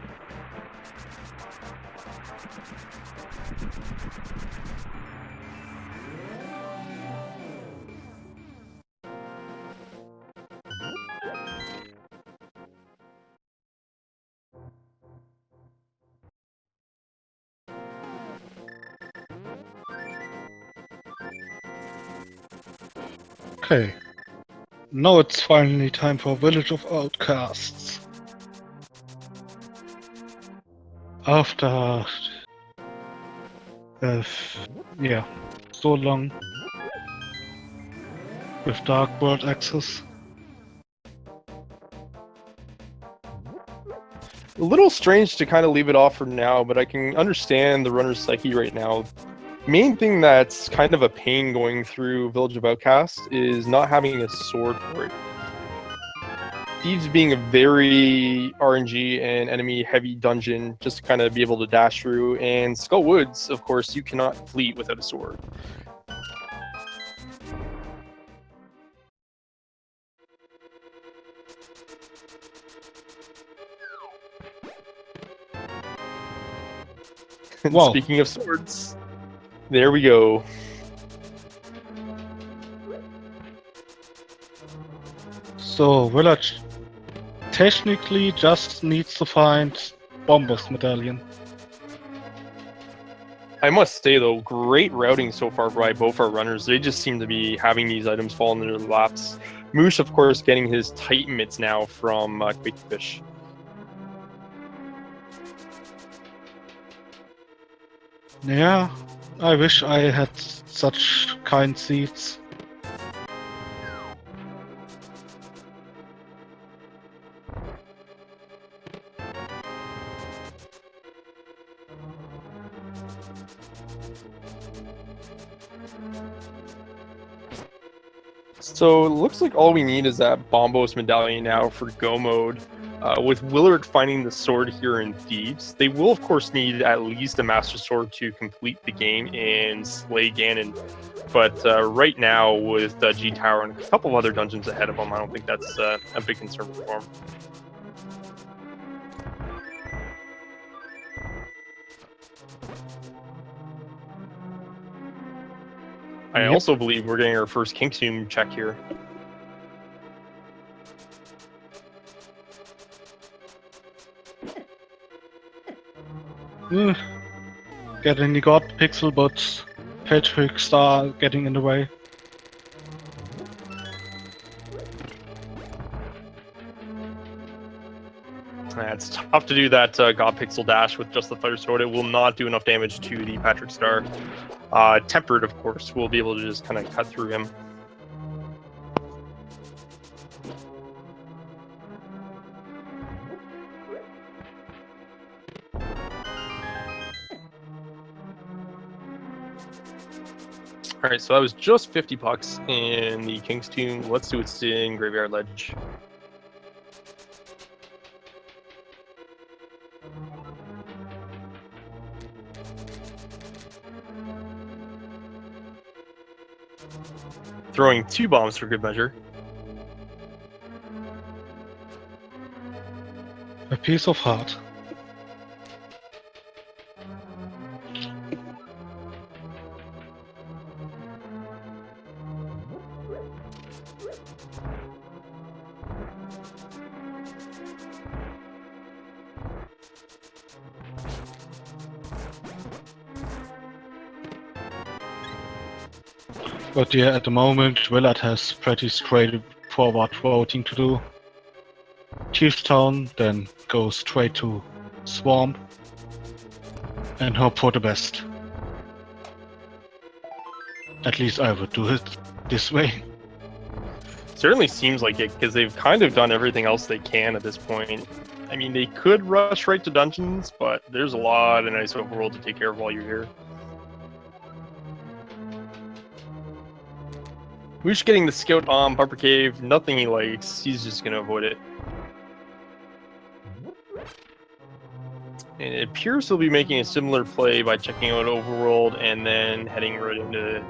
Okay. Now it's finally time for Village of Outcasts. After... yeah, so long with Dark World access. A little strange to kind of leave it off for now, but I can understand the runner's psyche right now. Main thing that's kind of a pain going through Village of Outcasts is not having a sword for it. Thieves being a very RNG and enemy heavy dungeon just to kind of be able to dash through, and Skull Woods, of course, you cannot complete without a sword. Wow. Speaking of swords, there we go. So Village technically just needs to find Bomber's medallion. I must say though, great routing so far by both our runners. They just seem to be having these items fall into their laps. Moosh, of course, getting his Titan mitts now from Quakefish. Yeah, I wish I had such kind seats. So it looks like all we need is that Bombos medallion now for Go mode. With Willard finding the sword here in Thieves, they will of course need at least a Master Sword to complete the game and slay Ganon. But right now, with G Tower and a couple of other dungeons ahead of them, I don't think that's a big concern for him. I Yep. also believe we're getting our first King Tomb check here. Getting the God Pixel, but Patrick Star getting in the way. It's tough to do that God Pixel dash with just the Fire Sword. It will not do enough damage to the Patrick Star. Tempered, of course, will be able to just kind of cut through him. Alright, so that was just 50 bucks in the King's Tomb. Let's see what's in Graveyard Ledge. Throwing 2 bombs for good measure. A piece of heart. But yeah, at the moment, Willard has pretty straightforward routing to do. Chief's Town, then go straight to Swamp, and hope for the best. At least I would do it this way. Certainly seems like it, because they've kind of done everything else they can at this point. I mean, they could rush right to dungeons, but there's a lot of nice overworld to take care of while you're here. Moosh getting the scout on Bumper Cave, nothing he likes, he's just going to avoid it. And it appears he'll be making a similar play by checking out Overworld and then heading right into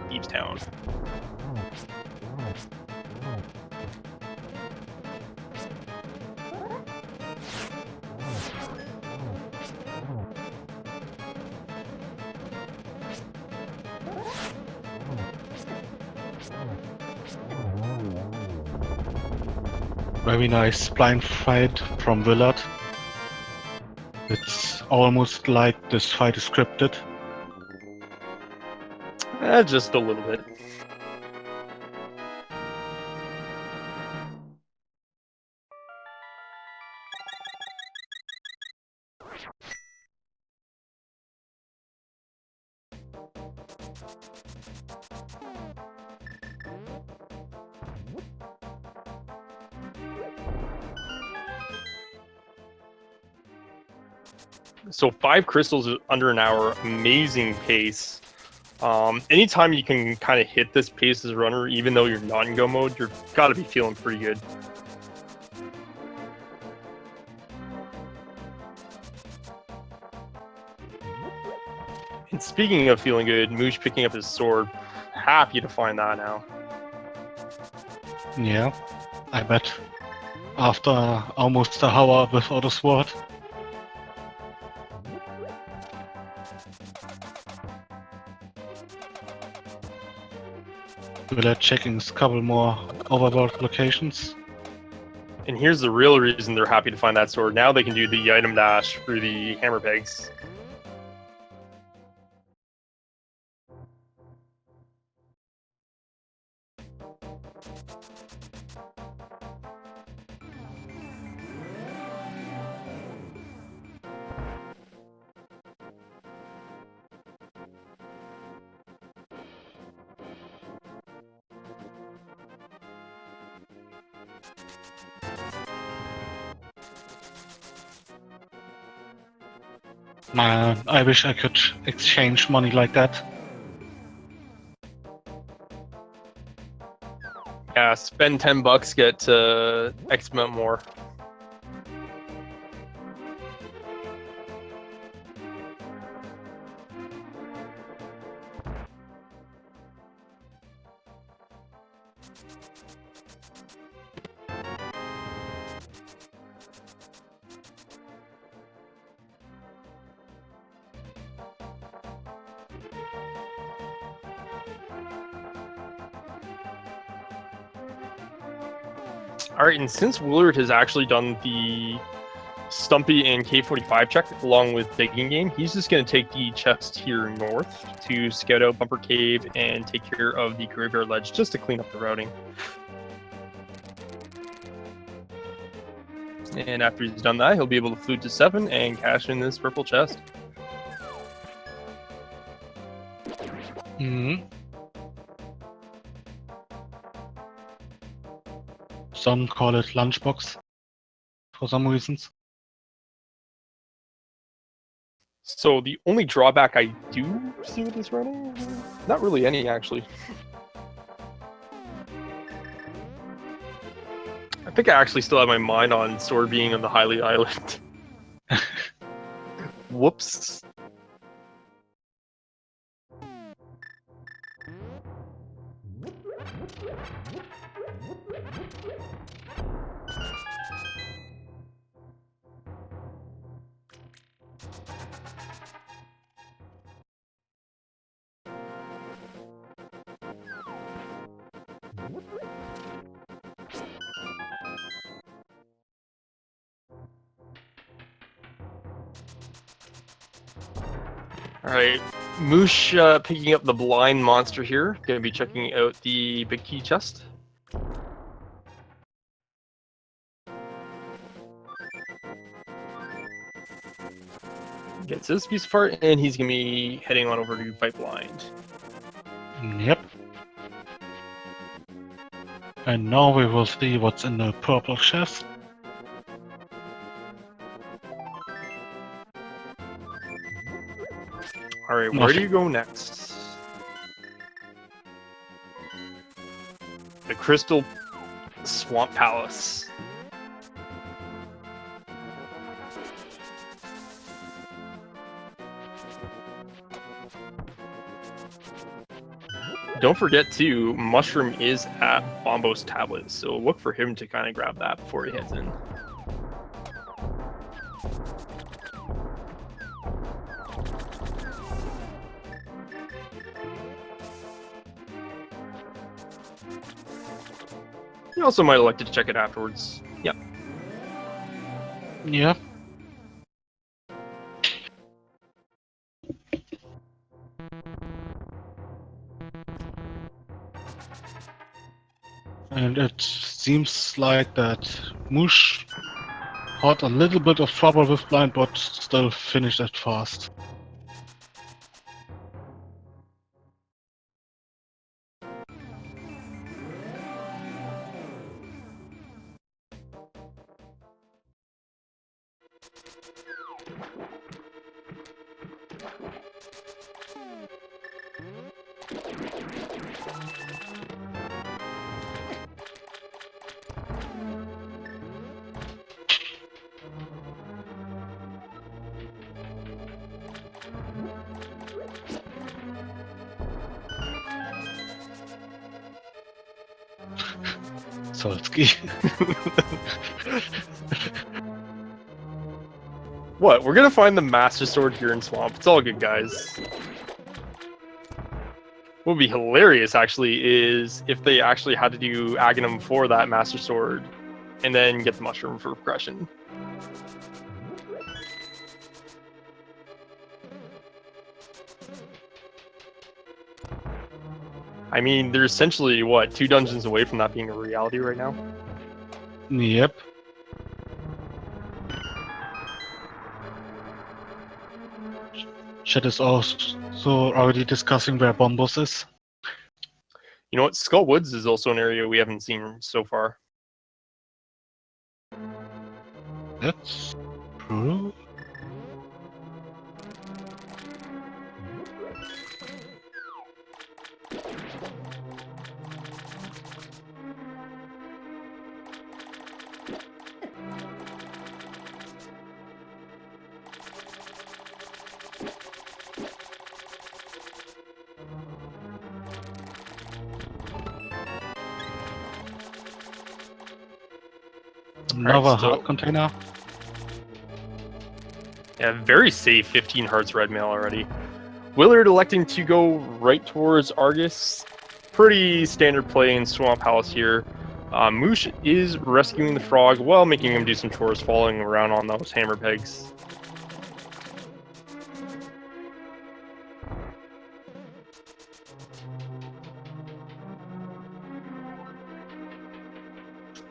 Thieves Town. Very nice blind fight from Willard. It's almost like this fight is scripted. Just a little bit. So 5 crystals under an hour, amazing pace. Anytime you can kind of hit this pace as a runner, even though you're not in go mode, you've got to be feeling pretty good. And speaking of feeling good, Moosh picking up his sword, happy to find that now. Yeah, I bet. After almost a hour without a sword. Willard checking a couple more overworld locations. And here's the real reason they're happy to find that sword. Now they can do the item dash through the hammer pegs. Man, I wish I could exchange money like that. Yeah, spend $10, get X amount more. All right, and since Willard has actually done the Stumpy and K45 check along with Digging Game, he's just going to take the chest here north to scout out Bumper Cave and take care of the Graveyard Ledge just to clean up the routing. And after he's done that, he'll be able to flute to 7 and cash in this purple chest. Mm-hmm. Some call it lunchbox for some reasons. So the only drawback I do see with this routing, not really any actually. I think I actually still have my mind on Sword being on the Hylia Island. Whoops. Alright, Moosh picking up the blind monster here. Gonna be checking out the big key chest. Gets his piece of art, and he's gonna be heading on over to fight blind. Yep. And now we will see what's in the purple chest. Alright, where do you go next? The Crystal Swamp Palace. Don't forget too, Moucheron is at Bombo's tablet, so look for him to kind of grab that before he heads in. You also might elect to check it afterwards. Yep. Yeah. And it seems like that Moosh had a little bit of trouble with blind, but still finished it fast. Solsky. What? We're gonna find the Master Sword here in Swamp. It's all good, guys. What would be hilarious, actually, is if they actually had to do Aghanim for that Master Sword, and then get the Mushroom for progression. I mean, they're essentially, what, 2 dungeons away from that being a reality right now? Yep. Chat is also already discussing where Bombos is. You know what? Skull Woods is also an area we haven't seen so far. That's true. Another so heart container. yeah, very safe. 15 hearts red mail already. Willard electing to go right towards Argus. Pretty standard play in Swamp Palace here. Moosh is rescuing the frog while making him do some chores, following around on those hammer pegs.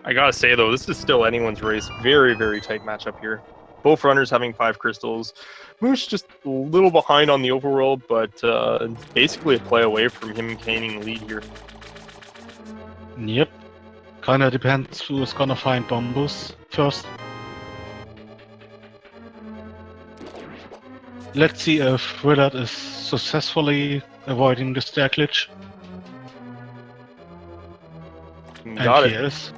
I gotta say though, this is still anyone's race. Very, very tight matchup here. Both runners having 5 crystals. Moosh just a little behind on the overworld, but basically a play away from him gaining the lead here. Yep. Kinda depends who is gonna find Bombus first. Let's see if Willard is successfully avoiding the stair glitch. Got And it. he is.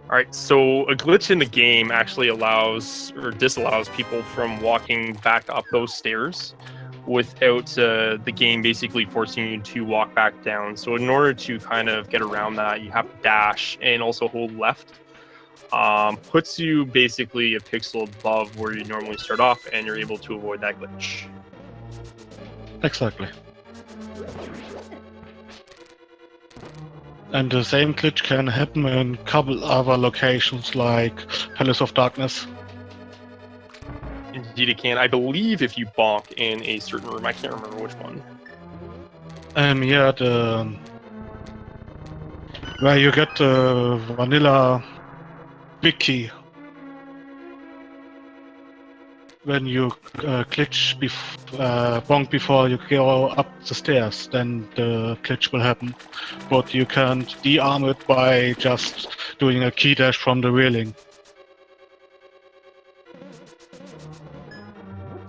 Alright, so a glitch in the game actually allows or disallows people from walking back up those stairs without the game basically forcing you to walk back down. So in order to kind of get around that, you have to dash and also hold left. Puts you basically a pixel above where you normally start off, and you're able to avoid that glitch. Exactly. And the same glitch can happen in a couple other locations like Palace of Darkness. Indeed it can. I believe if you bonk in a certain room, I can't remember which one. Yeah, where you get the vanilla big key. When you glitch bonk before you go up the stairs, then the glitch will happen. But you can't de-arm it by just doing a key dash from the railing.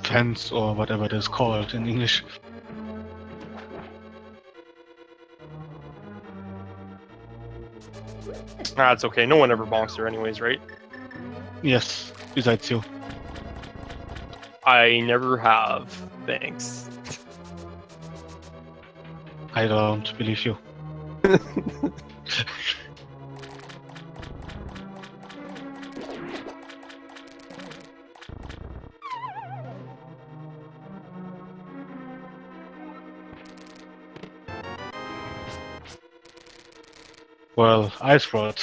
Fence or whatever it is called in English. Ah, it's okay. No one ever bonks her anyways, right? Yes, besides you. I never have. Thanks. I don't believe you. Well, ice rod.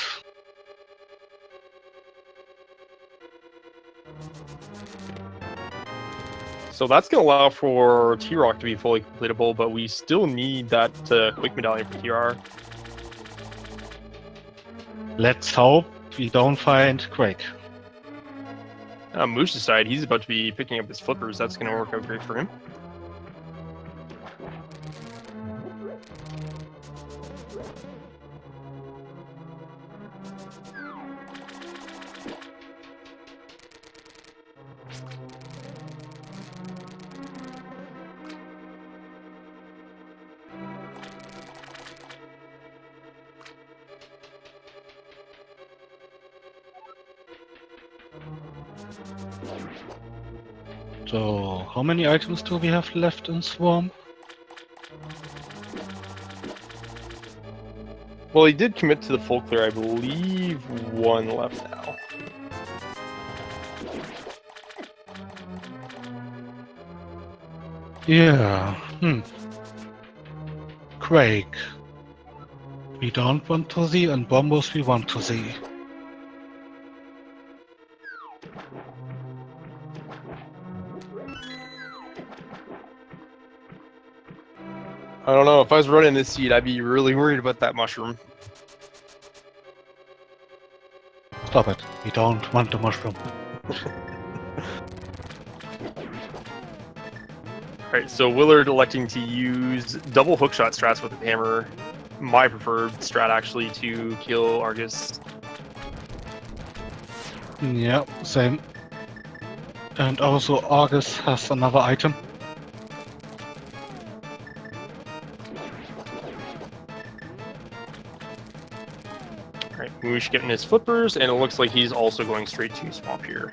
So that's going to allow for T-Rock to be fully completable, but we still need that quick medallion for TR. Let's hope we don't find Craig. Moosh's side, he's about to be picking up his flippers. That's going to work out great for him. So, how many items do we have left in Swarm? Well, he did commit to the full clear. I believe 1 left now. Yeah, Craig. We don't want to see, and Bombos we want to see. I don't know. If I was running this seed, I'd be really worried about that mushroom. Stop it. We don't want the mushroom. Alright, so Willard electing to use double hookshot strats with the hammer. My preferred strat, actually, to kill Argus. Yeah, same. And also Argus has another item. Alright, Moosh getting his flippers, and it looks like he's also going straight to Swamp here.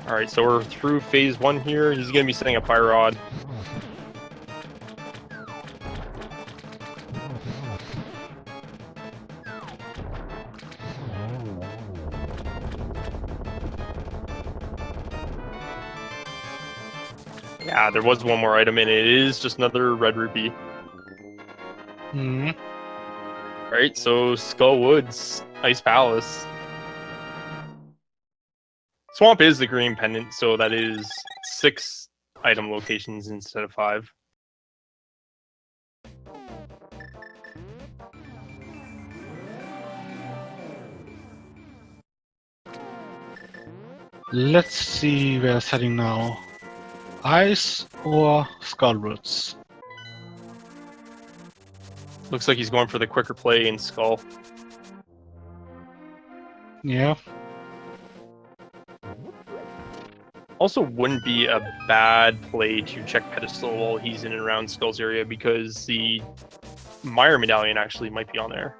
Alright, so we're through phase 1 here. He's going to be setting a fire rod. Yeah, there was one more item, and it is just another red rupee. Hmm. Alright, so Skull Woods, Ice Palace. Swamp is the green pendant, so that is 6 item locations instead of 5. Let's see where it's heading now. Ice or Skullwoods? Looks like he's going for the quicker play in Skull. Yeah. Also, wouldn't be a bad play to check Pedestal while he's in and around Skull's area, because the Meyer medallion actually might be on there.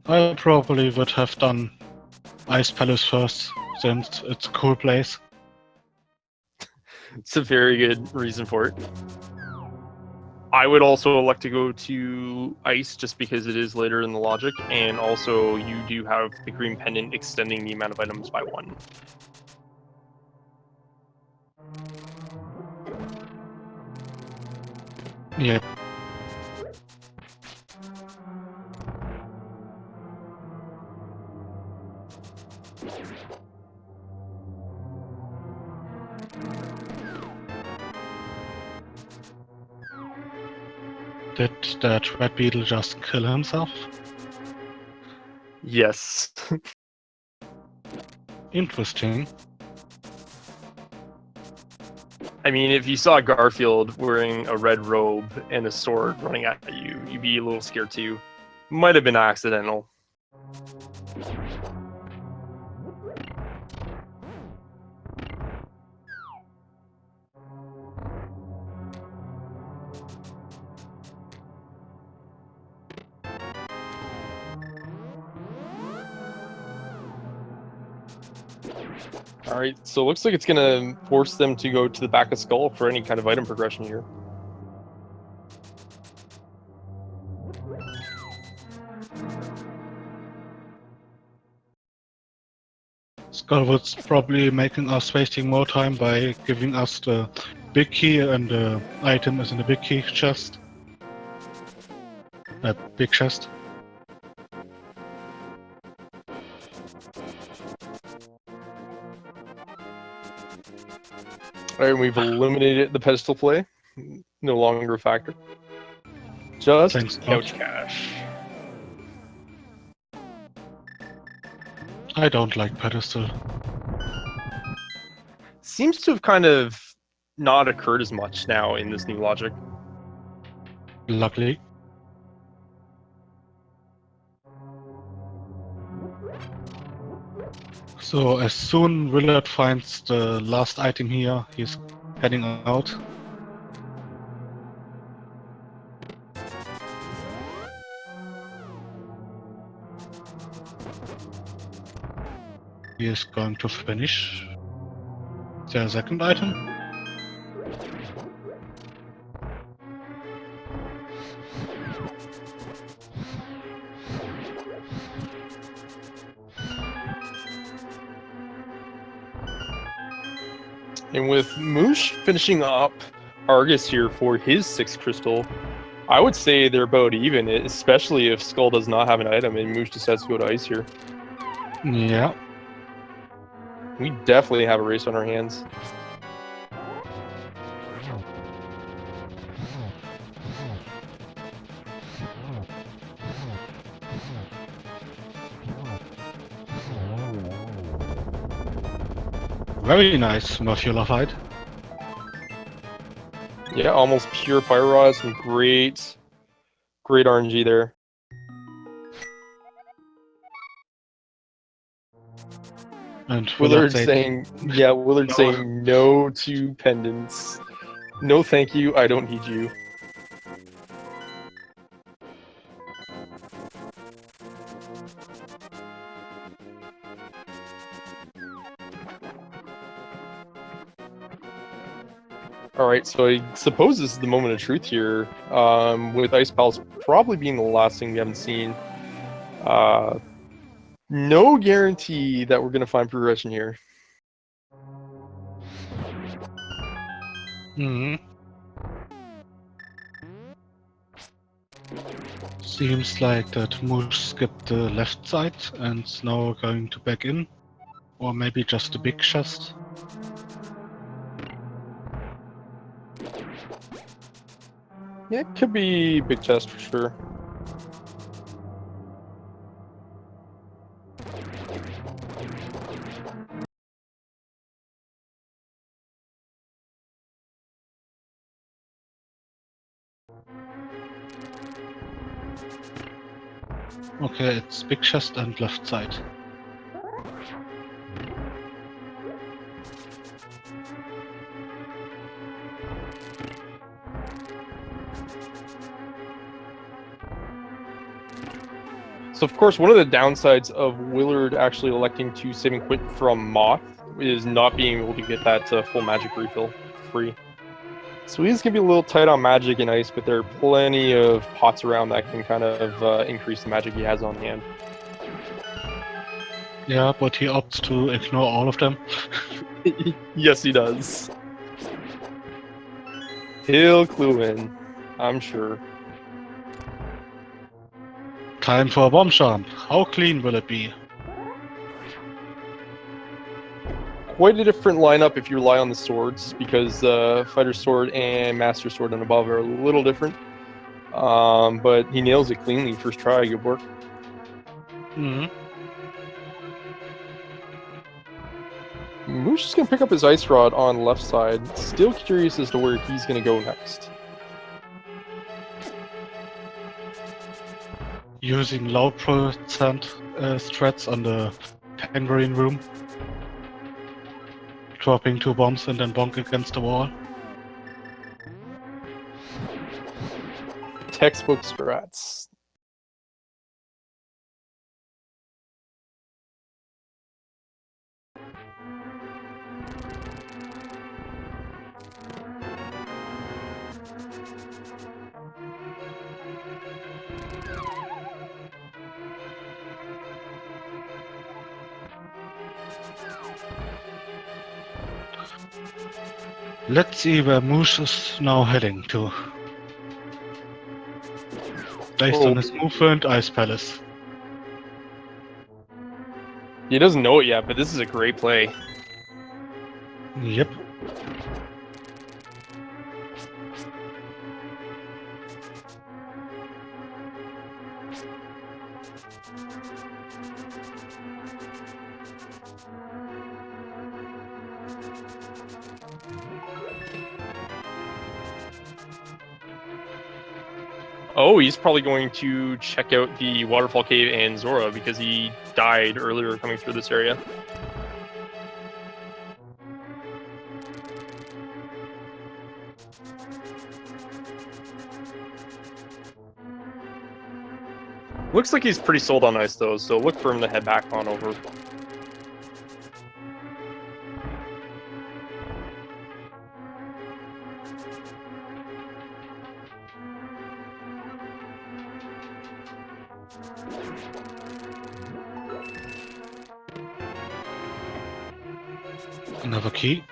I probably would have done Ice Palace first, since it's a cool place. It's a very good reason for it. I would also elect to go to Ice just because it is later in the logic, and also you do have the green pendant extending the amount of items by 1. Yep. Did that red beetle just kill himself? Yes. Interesting. I mean, if you saw Garfield wearing a red robe and a sword running at you, you'd be a little scared too. Might have been accidental. Alright, so it looks like it's gonna force them to go to the back of Skull for any kind of item progression here. Skullwood's probably making us wasting more time by giving us the big key, and the item is in the big key chest. Big chest. Alright, we've eliminated the pedestal play. No longer a factor. Just Thanks, couch God. cash. I don't like pedestal. Seems to have kind of not occurred as much now in this new logic. Luckily. So as soon Willard finds the last item here, he's heading out. He is going to finish their second item. And with Moosh finishing up Argus here for his 6th crystal, I would say they're about even, especially if Skull does not have an item and Moosh decides to go to Ice here. Yeah. We definitely have a race on our hands. Very nice Murphyula fight. Yeah, almost pure fire rod, some great RNG there. And Willard said, saying, yeah, Willard No. saying no to pendants. No thank you, I don't need you. Alright, so I suppose this is the moment of truth here, with Ice Palace probably being the last thing we haven't seen. No guarantee that we're going to find progression here. Hmm. Seems like that Moose skipped the left side and is now going to back in. Or maybe just a big chest. Yeah, it could be big chest for sure. Okay, it's big chest and left side. So, of course, one of the downsides of Willard actually electing to save and quit from Moth is not being able to get that full magic refill free. So he's going to be a little tight on magic and ice, but there are plenty of pots around that can kind of increase the magic he has on hand. Yeah, but he opts to ignore all of them. Yes, he does. He'll clue in, I'm sure. Time for a bomb jump. How clean will it be? Quite a different lineup if you rely on the swords, because Fighter Sword and Master Sword and above are a little different. But he nails it cleanly first try. Good work. Hmm. Moosh is going to pick up his Ice Rod on the left side. Still curious as to where he's going to go next. Using low percent strats on the Tangerine room. Dropping 2 bombs and then bonk against the wall. Textbook strats. Let's see where Moose is now heading to. Based on his movement, Ice Palace. He doesn't know it yet, but this is a great play. Yep. Oh, he's probably going to check out the Waterfall Cave and Zora because he died earlier coming through this area. Looks like he's pretty sold on ice though, so look for him to head back on over. Another key.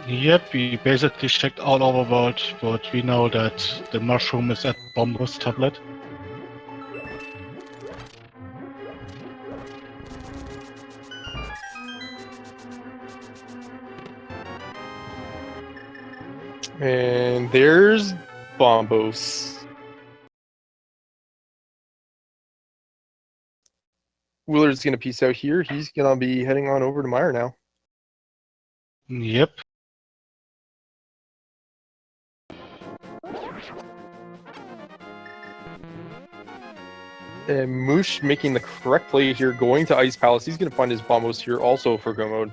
Yep, we basically checked all over world, but we know that the mushroom is at Bombo's tablet. And there's Bombos. Willard's going to peace out here. He's going to be heading on over to Meyer now. Yep. And Moosh making the correct play here, going to Ice Palace. He's going to find his Bombos here also for go mode.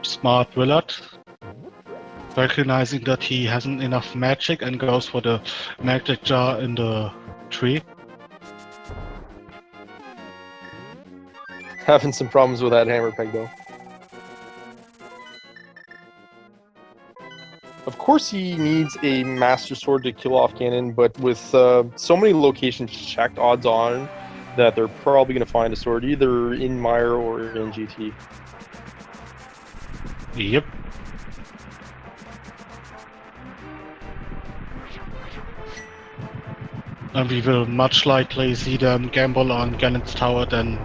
Smart Willard. recognizing that he hasn't enough magic and goes for the magic jar in the tree. Having some problems with that hammer peg though. Of course, he needs a Master Sword to kill off Ganon, but with so many locations checked, odds on that they're probably going to find a sword either in Mire or in GT. Yep. And we will much likely see them gamble on Ganon's tower than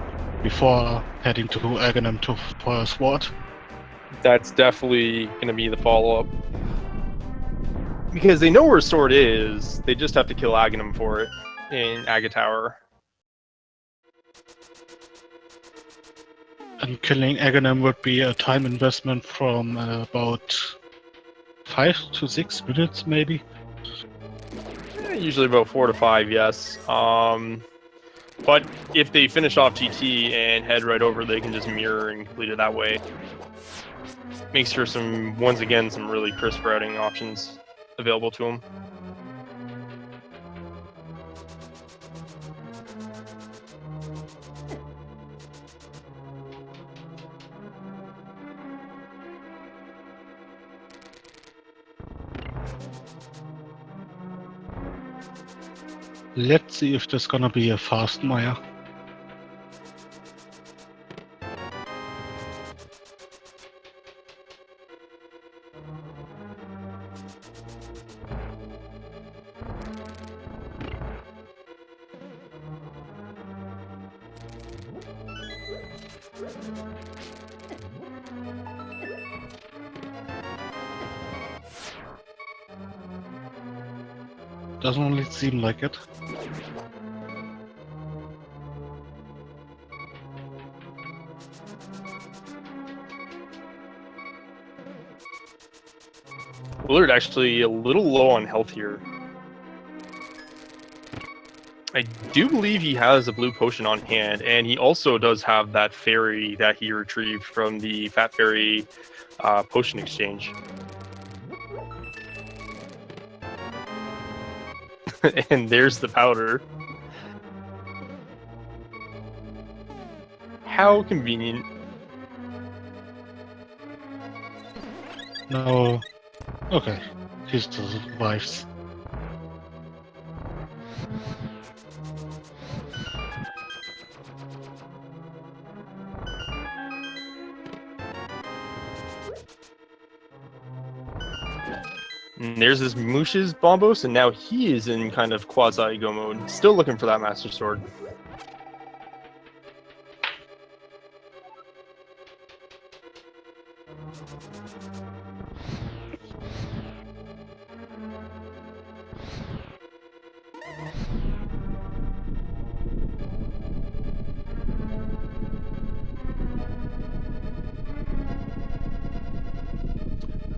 before heading to Aghanim for a sword. That's definitely going to be the follow-up. Because they know where a sword is, they just have to kill Aghanim for it in Aga Tower. And killing Aghanim would be a time investment from about 5 to 6 minutes, maybe. Usually about 4 to 5, yes. But if they finish off GT and head right over, they can just mirror and complete it that way. Makes for some, once again, some really crisp routing options available to them. Let's see if there's gonna be a fast Mire. Doesn't really seem like it. Willard actually a little low on health here. I do believe he has a blue potion on hand, and he also does have that fairy that he retrieved from the Fat Fairy potion exchange. And there's the powder. How convenient. No. Okay. He still survives. And there's this Mouche's Bombos, and now he is in kind of quasi-go mode. Still looking for that Master Sword.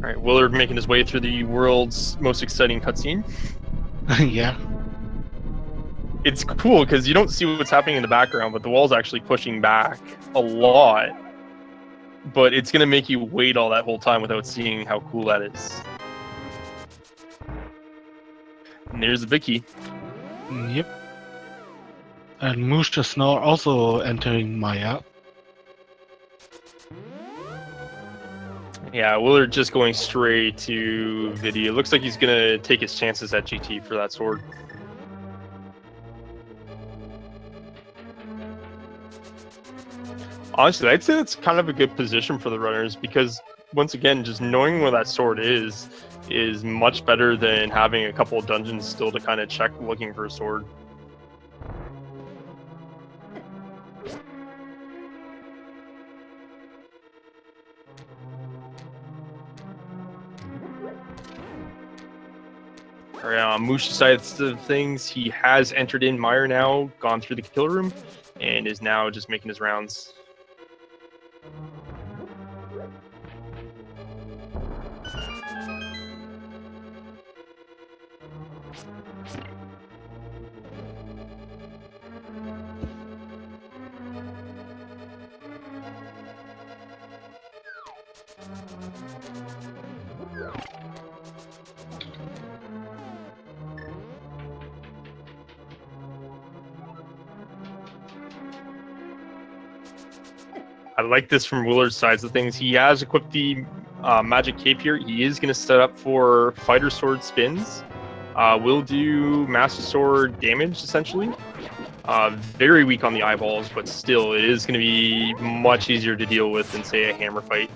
Alright, Willard making his way through the world's most exciting cutscene. Yeah. It's cool because you don't see what's happening in the background, but the wall's actually pushing back a lot. But it's going to make you wait all that whole time without seeing how cool that is. And there's the big key. Yep. And Moosh just now also entering Mire. Yeah, Willard just going straight to video. Looks like he's going to take his chances at GT for that sword. Honestly, I'd say that's kind of a good position for the runners because, once again, just knowing where that sword is much better than having a couple of dungeons still to kind of check looking for a sword. On Moosh's side of things, he has entered in Mire now, gone through the kill room, and is now just making his rounds. I like this from Willard's sides of things. He has equipped the magic cape here. He is going to set up for fighter sword spins. Will do master sword damage essentially. Very weak on the eyeballs, but still, it is going to be much easier to deal with than say a hammer fight.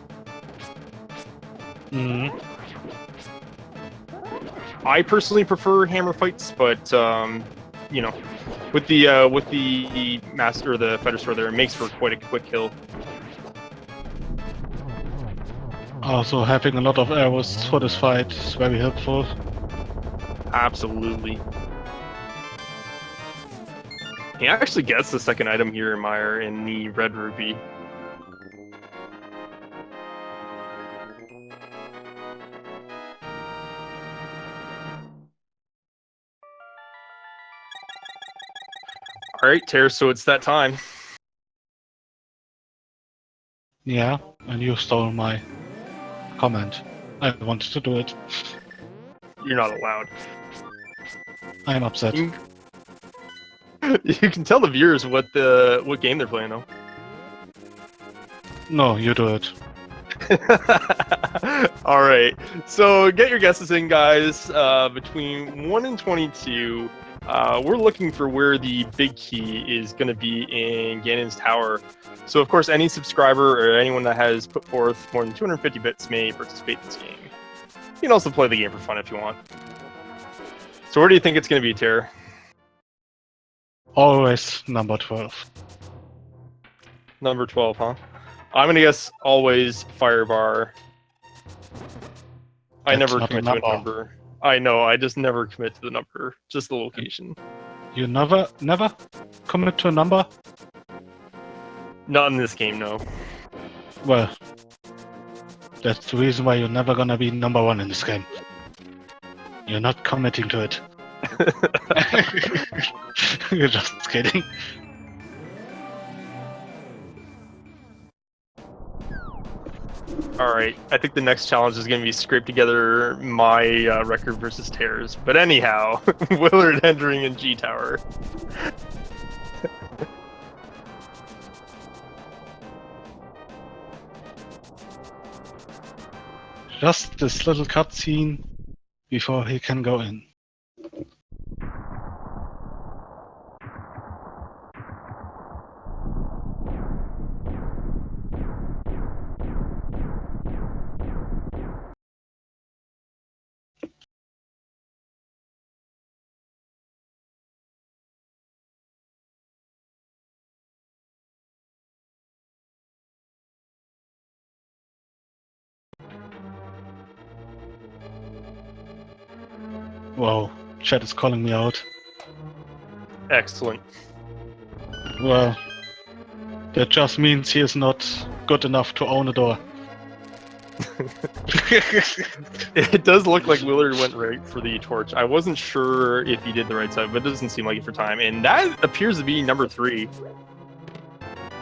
I personally prefer hammer fights, but you know, with the master or the fighter sword there, it makes for quite a quick kill. Also, having a lot of arrows for this fight is very helpful. Absolutely. He actually gets the second item here, Meyer, in the red rupee. Alright, Ter, so it's that time. Yeah, and you stole my comment. I wanted to do it. You're not allowed. I'm upset. You can tell the viewers what game they're playing, though. No, you do it. Alright, so get your guesses in, guys. Between 1 and 22, we're looking for where the big key is going to be in Ganon's Tower. So, of course, any subscriber or anyone that has put forth more than 250 bits may participate in this game. You can also play the game for fun if you want. So where do you think it's going to be, Ter? Always number 12. Number 12, huh? I'm going to guess always Firebar. I That's never not a commit to a number. number. I know, I just never commit to the number, just the location. You never commit to a number? Not in this game, no. Well, that's the reason why you're never gonna be number 1 in this game. You're not committing to it. You're just kidding. Alright, I think the next challenge is going to be scrape together my record versus Ter's. But anyhow, Willard entering in G Tower. Just this little cutscene before he can go in. Whoa, chat is calling me out. Excellent. Well, that just means he is not good enough to own a door. It does look like Willard went right for the torch. I wasn't sure if he did the right side, but it doesn't seem like it for time. And that appears to be number 3.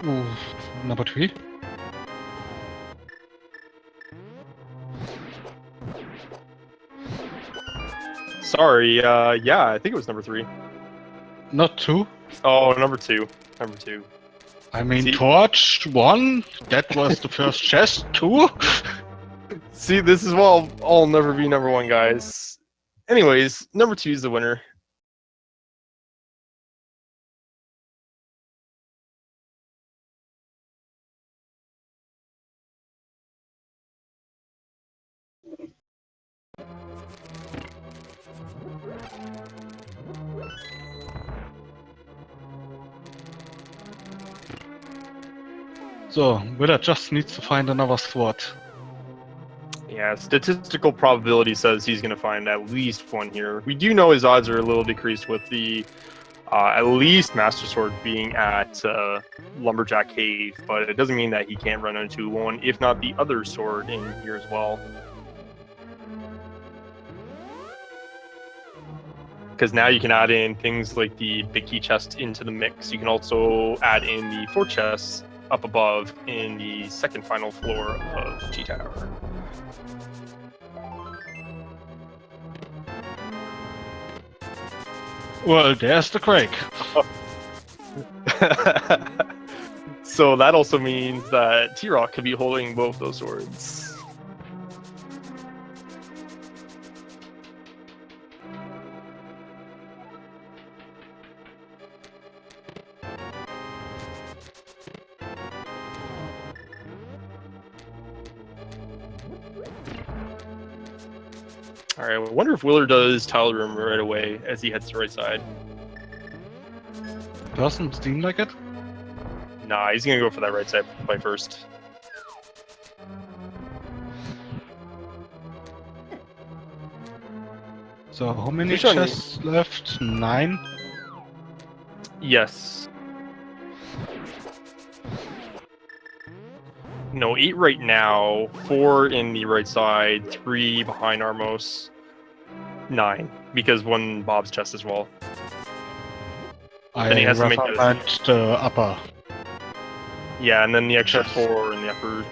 Ooh, number 3? Sorry, yeah, I think it was number 3. Not 2? Oh, number 2. Number 2. I mean, See? Torch 1? That was the first chest. 2? See, this is why I'll never be number 1, guys. Anyways, number 2 is the winner. So, Willard just needs to find another sword. Yeah, statistical probability says he's going to find at least one here. We do know his odds are a little decreased with the at least Master Sword being at Lumberjack Cave, but it doesn't mean that he can't run into one, if not the other sword in here as well. Because now you can add in things like the big key chest into the mix. You can also add in the 4 chests up above in the second final floor of G Tower. Well, there's the Quake. So that also means that T-Rock could be holding both those swords. Alright, I wonder if Willard does tile room right away as he heads to the right side. Doesn't seem like it. Nah, he's gonna go for that right side play first. So how many Which one? chests left? 9? Yes. No, 8 right now, 4 in the right side, 3 behind Armos, 9, because one Bob's chest as well. Then he has to make those. recommend the upper. Yeah, and then the extra Yes. 4 in the upper.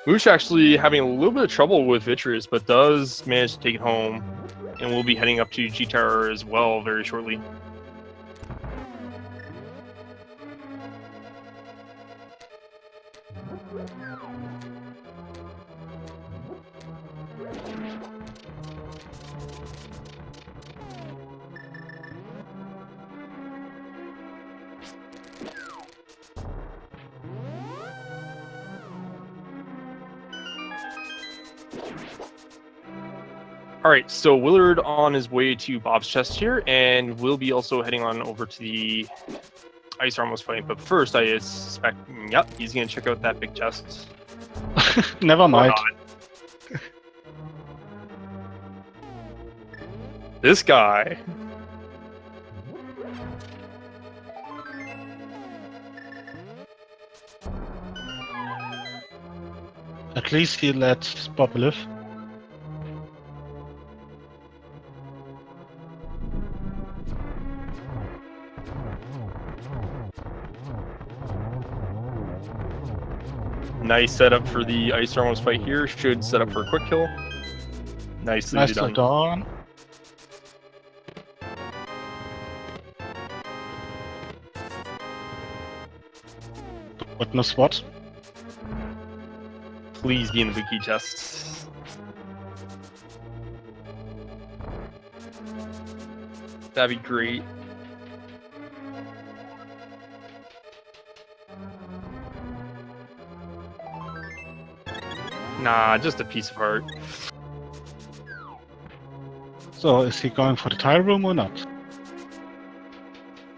Moosh actually having a little bit of trouble with Vitreous, but does manage to take it home, and we'll be heading up to G-Tower as well very shortly. Alright, so Willard on his way to Bob's chest here, and we'll be also heading on over to the Ice Armos fight. But first, I suspect, yep, he's going to check out that big chest. Never Or mind. not. This guy. At least he let Bob live. Nice setup for the Ice Armos fight here. Should set up for a quick kill. Nicely Nicely done. done. Witness what? Please be in the big key chest. That'd be great. Nah, just a piece of heart. So is he going for the tile room or not?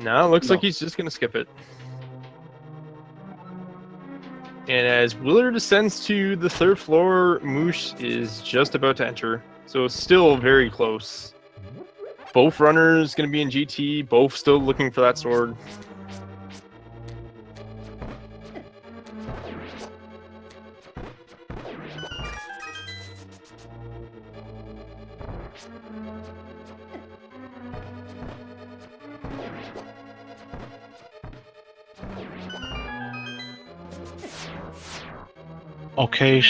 No, looks No. like he's just gonna skip it. And as Willard ascends to the 3rd floor, Moosh is just about to enter. So still very close. Both runners gonna be in GT, both still looking for that sword. Okay,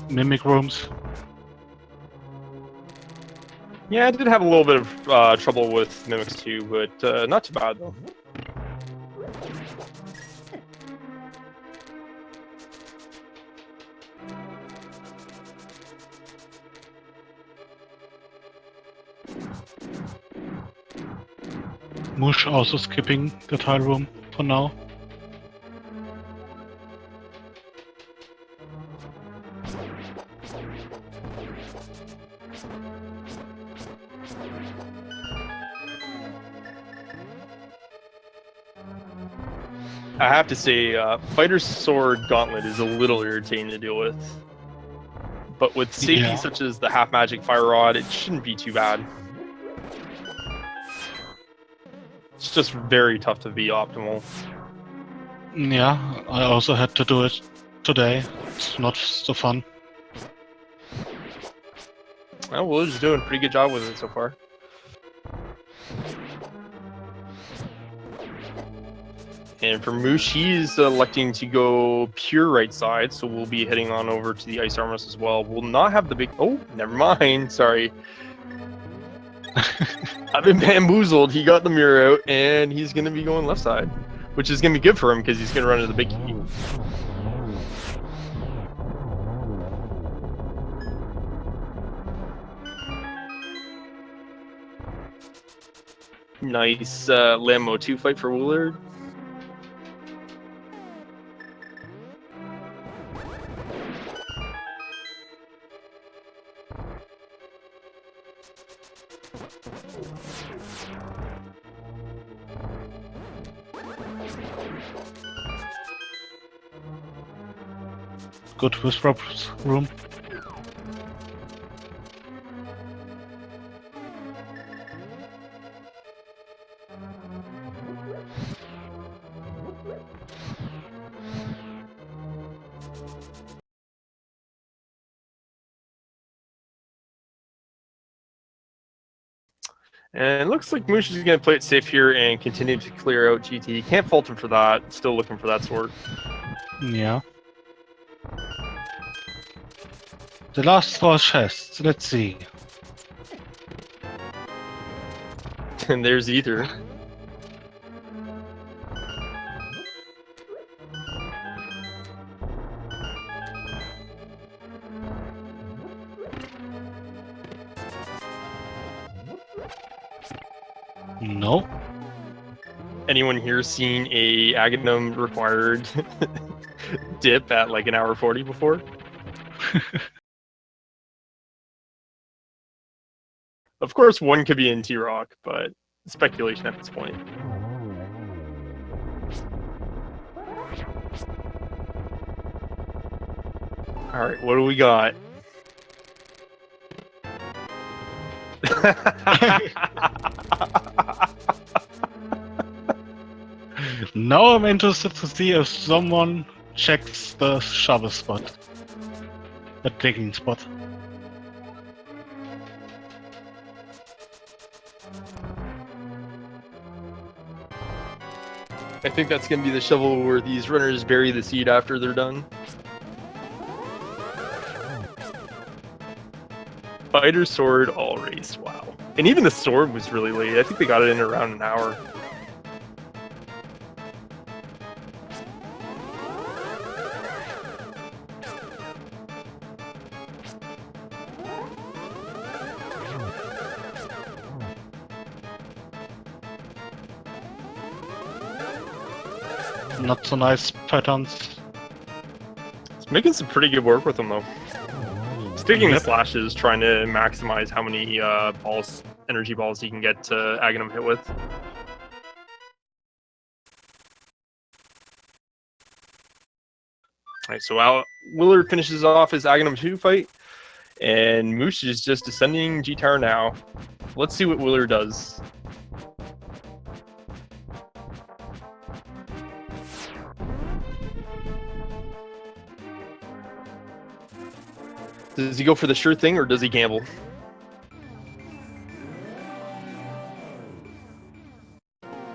mimic rooms. Yeah, I did have a little bit of trouble with Mimics too, but not too bad though. Moosh also skipping the tile room for now. I have to say, Fighter's Sword Gauntlet is a little irritating to deal with. But with safety Yeah. such as the half magic fire rod, it shouldn't be too bad. It's just very tough to be optimal. Yeah, I also had to do it today. It's not so fun. Well, Willard's doing a pretty good job with it so far. And for Moosh, he's electing to go pure right side, so we'll be heading on over to the Ice Armors as well. We'll not have the big... Oh, never mind. Sorry. I've been bamboozled. He got the mirror out, and he's going to be going left side. which is going to be good for him because he's going to run into the big key. Nice Lambo 2 fight for Willard. Good with Rob's room. And it looks like Moosh is going to play it safe here and continue to clear out GT. Can't fault him for that. Still looking for that sword. Yeah. The last 4 chests, let's see. And there's Ether. No. Anyone here seen a Aghanim required dip at like an hour 40 before? Of course, one could be in T-Rock, but speculation at this point. All right, what do we got? Now I'm interested to see if someone checks the shovel spot. The digging spot. I think that's going to be the shovel where these runners bury the seed after they're done. Fighter sword all race, wow. And even the sword was really late. I think they got it in around an hour. Not so nice patterns. It's making some pretty good work with them though. Sticking slashes, trying to maximize how many balls, energy balls he can get Aghanim hit with. Alright, so Willard finishes off his Aghanim 2 fight, and Moosh is just descending G-Tower now. Let's see what Willard does. Does he go for the sure thing, or does he gamble?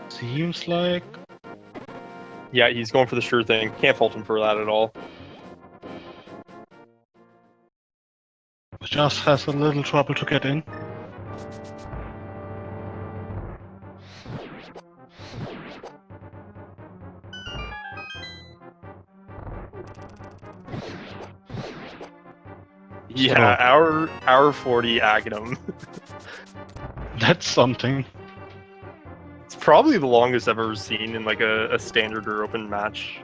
Seems like... Yeah, he's going for the sure thing. Can't fault him for that at all. Just has a little trouble to get in. Yeah, hour 40 Aghanim. That's something. It's probably the longest I've ever seen in like a standard or open match.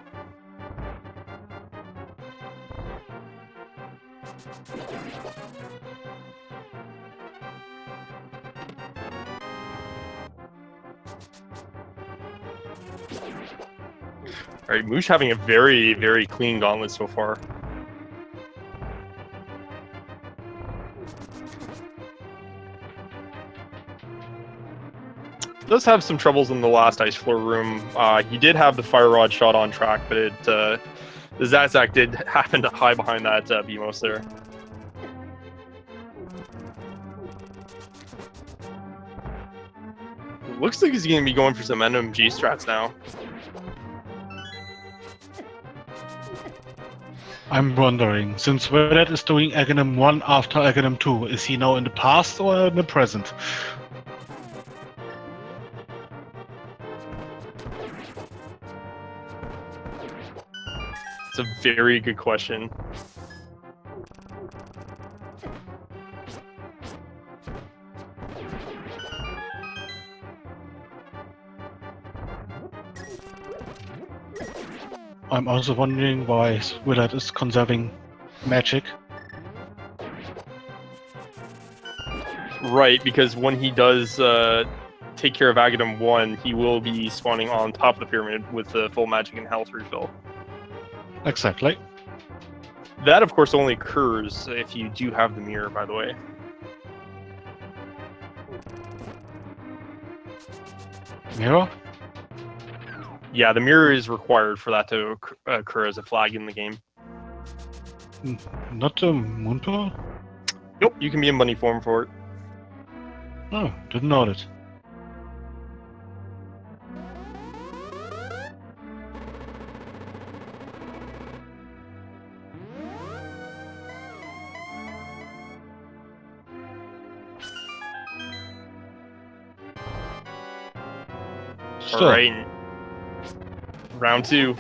Alright, Moosh having a very, very clean gauntlet so far. Does have some troubles in the last ice floor room. He did have the fire rod shot on track, but the Zazak did happen to hide behind that BMOS there. Looks like he's going to be going for some NMG strats now. I'm wondering, since Willard is doing Aghanim 1 after Aghanim 2, is he now in the past or in the present? It's a very good question. I'm also wondering why Willard is conserving magic. Right, because when he does take care of Aghanim 1, he will be spawning on top of the pyramid with the full magic and health refill. Exactly. That, of course, only occurs if you do have the mirror, by the way. Mirror? Yeah, the mirror is required for that to occur as a flag in the game. Not the moon pearl? Nope, you can be in bunny form for it. Oh, didn't know that. All right. Round 2.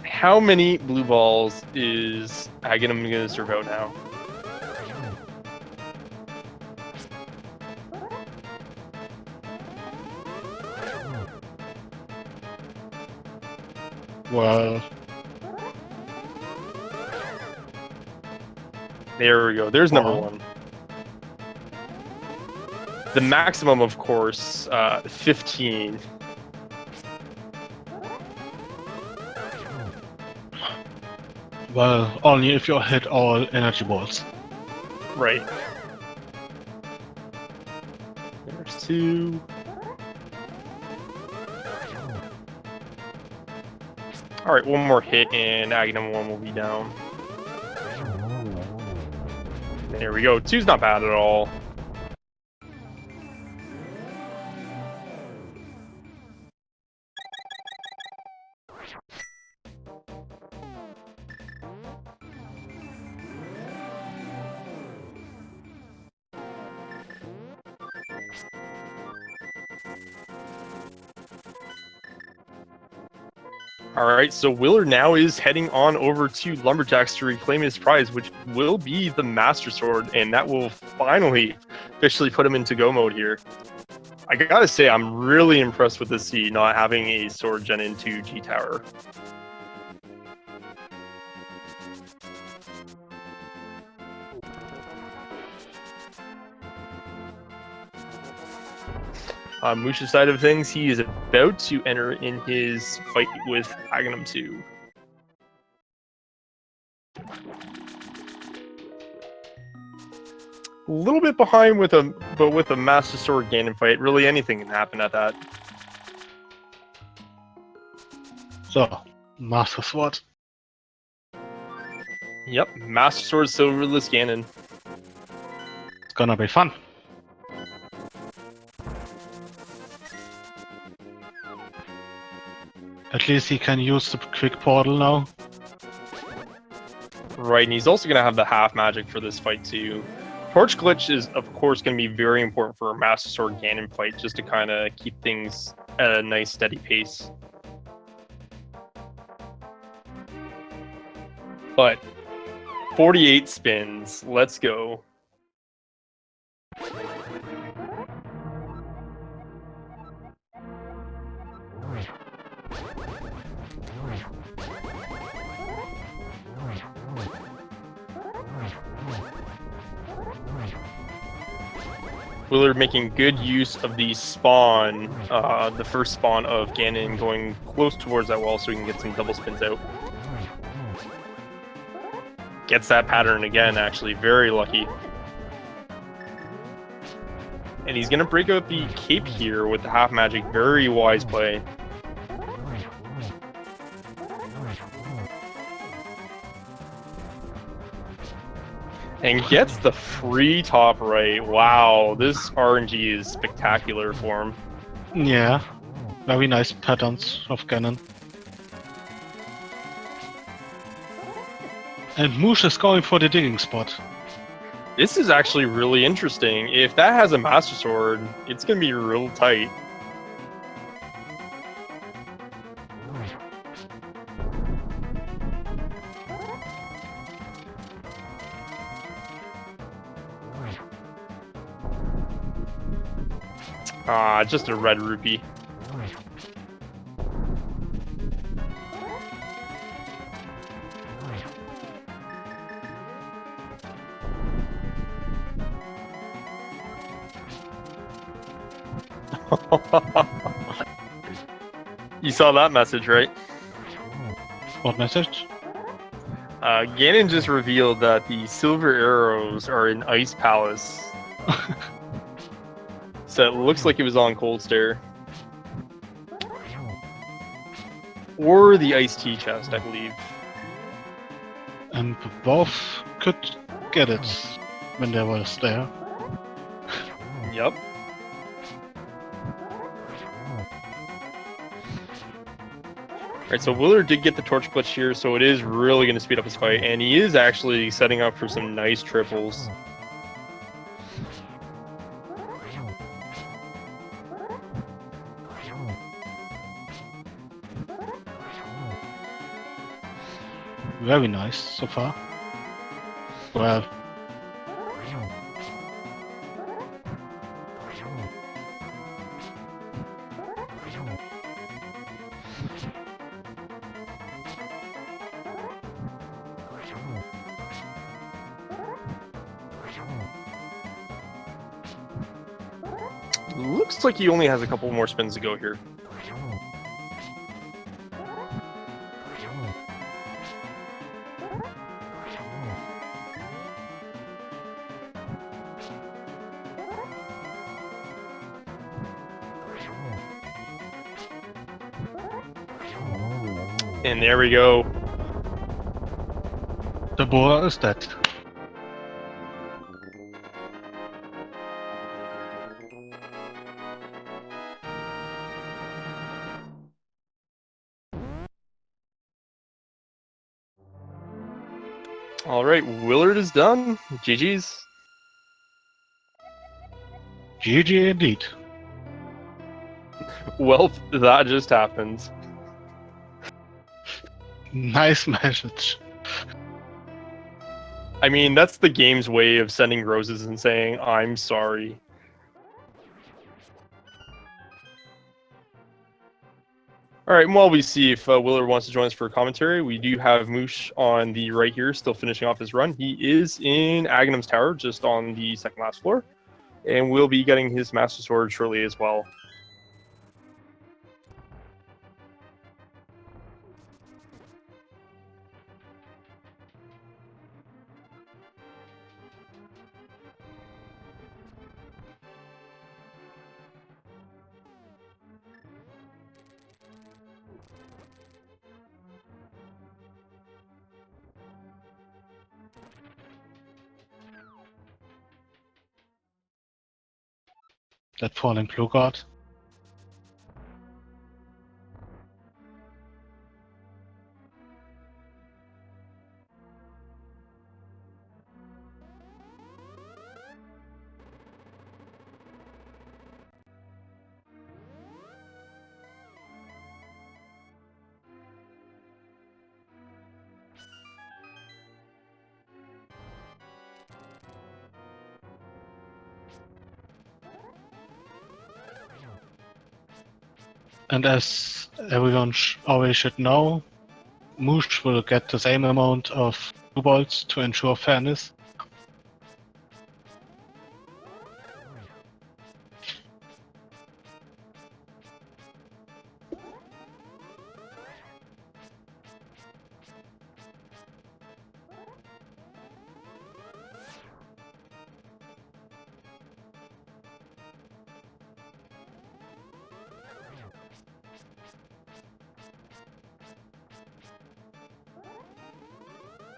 How many blue balls is Aghanim going to serve out now? Well, there we go. There's number Uh-huh. 1. The maximum, of course, 15. well, only if you hit all energy balls. Right. There's 2. All right, one more hit and Aghanim 1 will be down. There we go. 2's not bad at all. Alright, so Willard now is heading on over to Lumberjacks to reclaim his prize, which will be the Master Sword, and that will finally officially put him into go mode here. I gotta say, I'm really impressed with this seed not having a sword gen into G Tower. On Moucheron's side of things, he is about to enter in his fight with Aghanim 2. A little bit behind with a Master Sword Ganon fight. Really, anything can happen at that. So, Master Sword. Yep, Master Sword Silverless Ganon. It's gonna be fun. At least he can use the quick portal now. Right, and he's also going to have the half magic for this fight too. Torch Glitch is, of course, going to be very important for a Master Sword Ganon fight, just to kind of keep things at a nice, steady pace. But 48 spins. Let's go. Willard making good use of the spawn, the first spawn of Ganon going close towards that wall so he can get some double spins out. Gets that pattern again, actually. Very lucky. And he's going to break out the cape here with the half magic. Very wise play. And gets the free top right. Wow, this RNG is spectacular for him. Yeah, very nice patterns of Ganon. And Moosh is going for the digging spot. This is actually really interesting. If that has a Master Sword, it's going to be real tight. Just a red rupee. You saw that message, right? What message? Ganon just revealed that the silver arrows are in Ice Palace. So it looks like it was on Cold Stare. Or the Ice Tea chest, I believe. And both could get it when they was there. Yep. Alright, so Willard did get the torch glitch here, so it is really going to speed up his fight, and he is actually setting up for some nice triples. Very nice so far. Well, Looks like he only has a couple more spins to go here. And there we go. the boar is dead. Alright, Willard is done. GG's. GG indeed. Well, that just happened. Nice message. I mean, that's the game's way of sending roses and saying, I'm sorry. Alright, and while we see if Willard wants to join us for a commentary, we do have Moosh on the right here, still finishing off his run. He is in Aghanim's Tower, just on the second last floor, and will be getting his Master Sword shortly as well. That falling blue guard. And as everyone always should know, Moosh will get the same amount of blue balls to ensure fairness.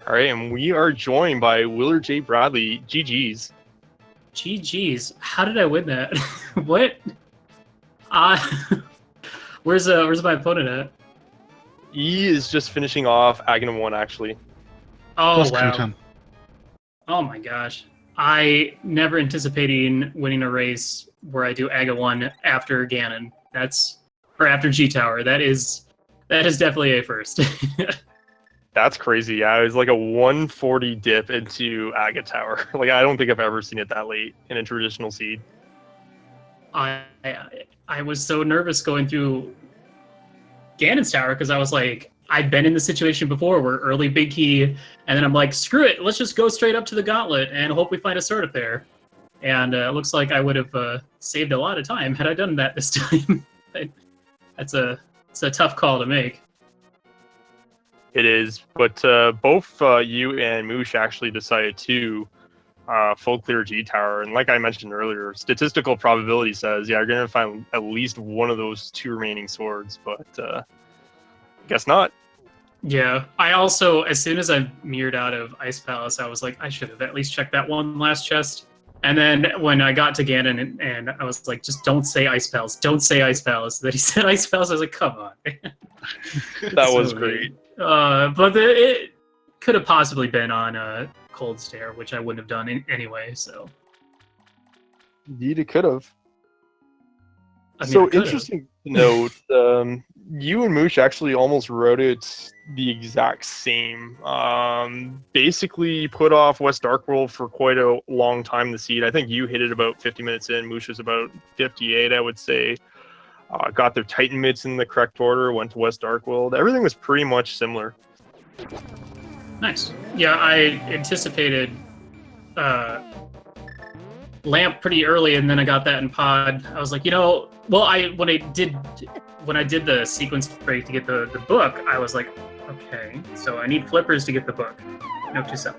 Alright, and we are joined by WillardJBradley. GG's. GG's. How did I win that? What? Where's my opponent at? He is just finishing off Aghanim 1, actually. Oh, Just wow. killed him. Oh my gosh. I never anticipating winning a race where I do Aga 1 after Ganon. Or after G Tower. That is definitely a first. That's crazy. Yeah, it was like a 140 dip into Aga Tower. Like, I don't think I've ever seen it that late in a traditional seed. I was so nervous going through Ganon's tower because I was like, I've been in the situation before where early big key, and then I'm like, screw it, let's just go straight up to the gauntlet and hope we find a sword up there. And it looks like I would have saved a lot of time had I done that this time. It's a tough call to make. It is, but both you and Moosh actually decided to full clear G Tower, and like I mentioned earlier, statistical probability says, yeah, you're going to find at least one of those 2 remaining swords, but guess not. Yeah, I also, as soon as I mirrored out of Ice Palace, I was like, I should have at least checked that one last chest. And then when I got to Ganon and I was like, just don't say Ice Palace, don't say Ice Palace. Then he said Ice Palace, I was like, come on. That was great. But it could have possibly been on Cold Stare, which I wouldn't have done anyway, so. Indeed, it could have. I mean, So it could've. interesting to note, you and Moosh actually almost wrote it the exact same. Basically put off West Dark World for quite a long time to seed. I think you hit it about 50 minutes in. Moosh was about 58, I would say. Got their Titan mitts in the correct order, went to West Dark World. Everything was pretty much similar. Nice. Yeah, I anticipated Lamp pretty early, and then I got that in Pod. I was like, well, when I did the sequence break to get the book, I was like, okay, so I need flippers to get the book. Note to self.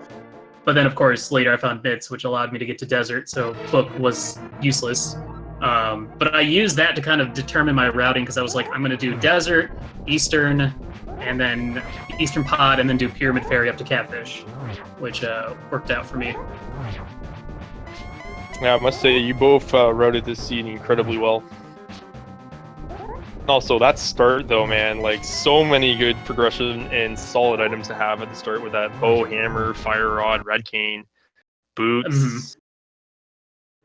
But then, of course, later I found bits, which allowed me to get to Desert, so book was useless. But I used that to kind of determine my routing, because I was like, I'm going to do Desert, Eastern, and then Eastern Pod, and then do Pyramid Ferry up to Catfish, which worked out for me. Yeah, I must say, you both routed this seed incredibly well. Also, that start, though, man, like, so many good progression and solid items to have at the start with that bow, hammer, fire rod, red cane, boots. Mm-hmm.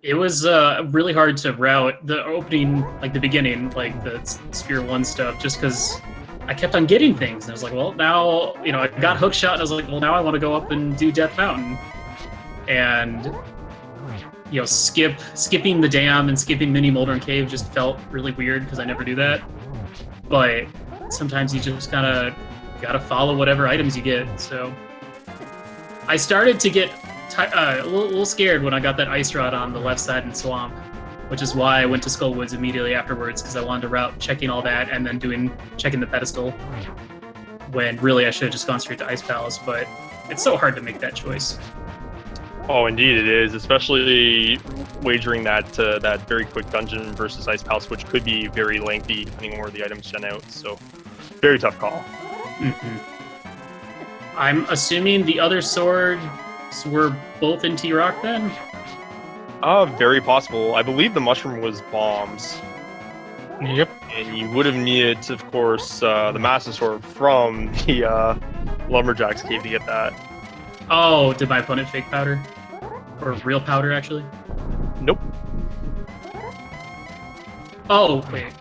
It was really hard to route the opening, like the beginning, like the Sphere 1 stuff, just because I kept on getting things. And I was like, well, now, I got hookshot, and I was like, well, now I want to go up and do Death Mountain. And, skipping the dam and skipping Mini Moucheron Cave just felt really weird, because I never do that. But sometimes you just kind of got to follow whatever items you get. So I started to get a little scared when I got that ice rod on the left side in Swamp, which is why I went to Skullwoods immediately afterwards, because I wanted to route checking all that and then checking the pedestal, when really I should have just gone straight to Ice Palace, but it's so hard to make that choice. Oh, indeed it is, especially wagering that very quick dungeon versus Ice Palace, which could be very lengthy depending on where the items gen out, so very tough call. Mm-hmm. I'm assuming the other swords were both in T-Rock then? Very possible. I believe the mushroom was bombs. Yep. And you would have needed, of course, the Master Sword from the Lumberjack's cave to get that. Oh, did my opponent fake powder? Or real powder, actually? Nope. Oh, wait.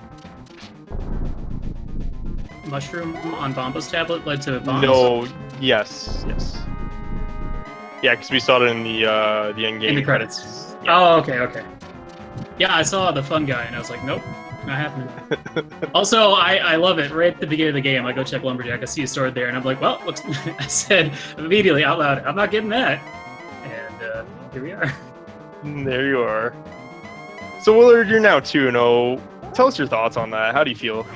Mushroom on Bombo's tablet led to bombs? No, yes. Yeah, because we saw it in the end game. In the credits. Yeah. Oh, okay. Yeah, I saw the fun guy, and I was like, nope, not happening. Also, I love it. Right at the beginning of the game, I go check Lumberjack, I see a sword there, and I'm like, well, looks. I said immediately out loud, I'm not getting that. And here we are. There you are. So, Willard, you're now 2-0. Tell us your thoughts on that. How do you feel?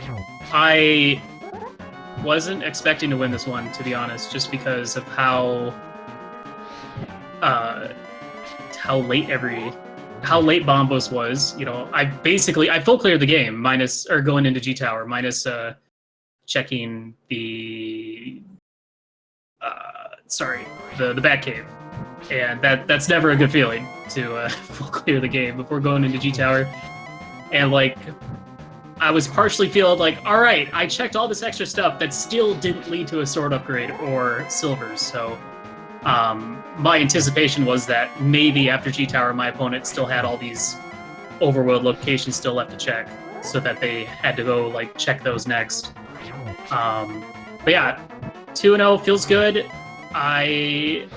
I wasn't expecting to win this one, to be honest, just because of how late Bombos was. I full cleared the game, minus, or going into G Tower, minus checking the the back cave. And that's never a good feeling, to full clear the game before going into G Tower. And I was partially feeling like, all right, I checked all this extra stuff that still didn't lead to a sword upgrade or silvers. So my anticipation was that maybe after G Tower, my opponent still had all these overworld locations still left to check, so that they had to go check those next. But yeah, 2-0 feels good. I'm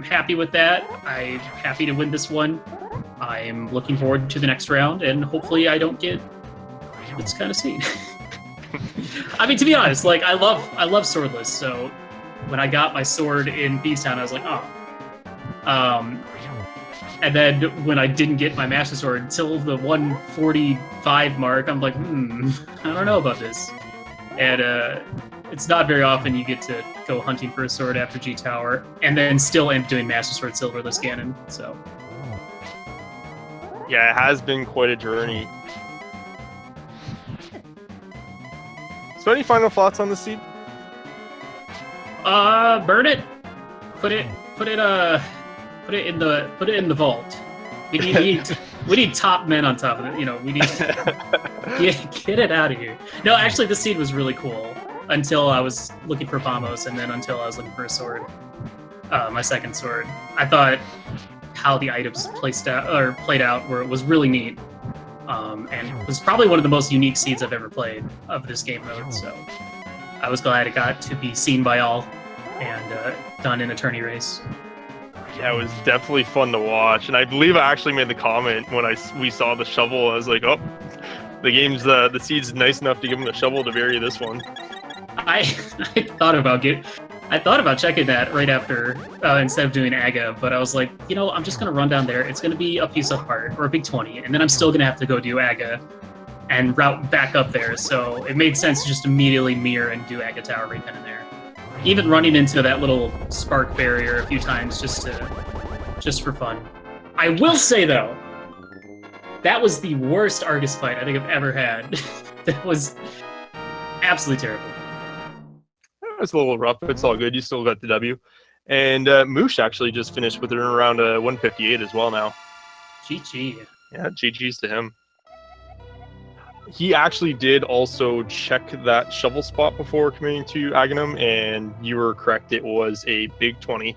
happy with that. I'm happy to win this one. I'm looking forward to the next round, and hopefully I don't get this kind of seed. I mean, to be honest, like I love swordless, so when I got my sword in Beastown, I was like, oh. And then when I didn't get my Master Sword until the 145 mark, I'm like, I don't know about this. And it's not very often you get to go hunting for a sword after G Tower, and then still end up doing Master Sword Silverless Ganon. So Yeah, it has been quite a journey. So, any final thoughts on the seed? Burn it. Put it in the vault. We need top men on top of it. You know, we need get it out of here. No, actually, this seed was really cool until I was looking for Bombos, and then until I was looking for a sword, my second sword. I thought how the items played out was really neat, and it was probably one of the most unique seeds I've ever played of this game mode. So I was glad it got to be seen by all and done in a tourney race. Yeah, it was definitely fun to watch, and I believe I actually made the comment when we saw the shovel. I was like, "Oh, the seed's nice enough to give him a shovel to bury this one." I thought about checking that right after instead of doing Aga, but I was like, you know, I'm just gonna run down there. It's gonna be a piece of heart or a big 20, and then I'm still gonna have to go do Aga and route back up there. So it made sense to just immediately mirror and do Aga Tower right then and there. Even running into that little spark barrier a few times just for fun. I will say though, that was the worst Argus fight I think I've ever had. That was absolutely terrible. It's a little rough, but it's all good. You still got the W. And Moosh actually just finished with around 158 as well now. GG. Yeah, GG's to him. He actually did also check that shovel spot before committing to Aghanim, and you were correct. It was a big 20.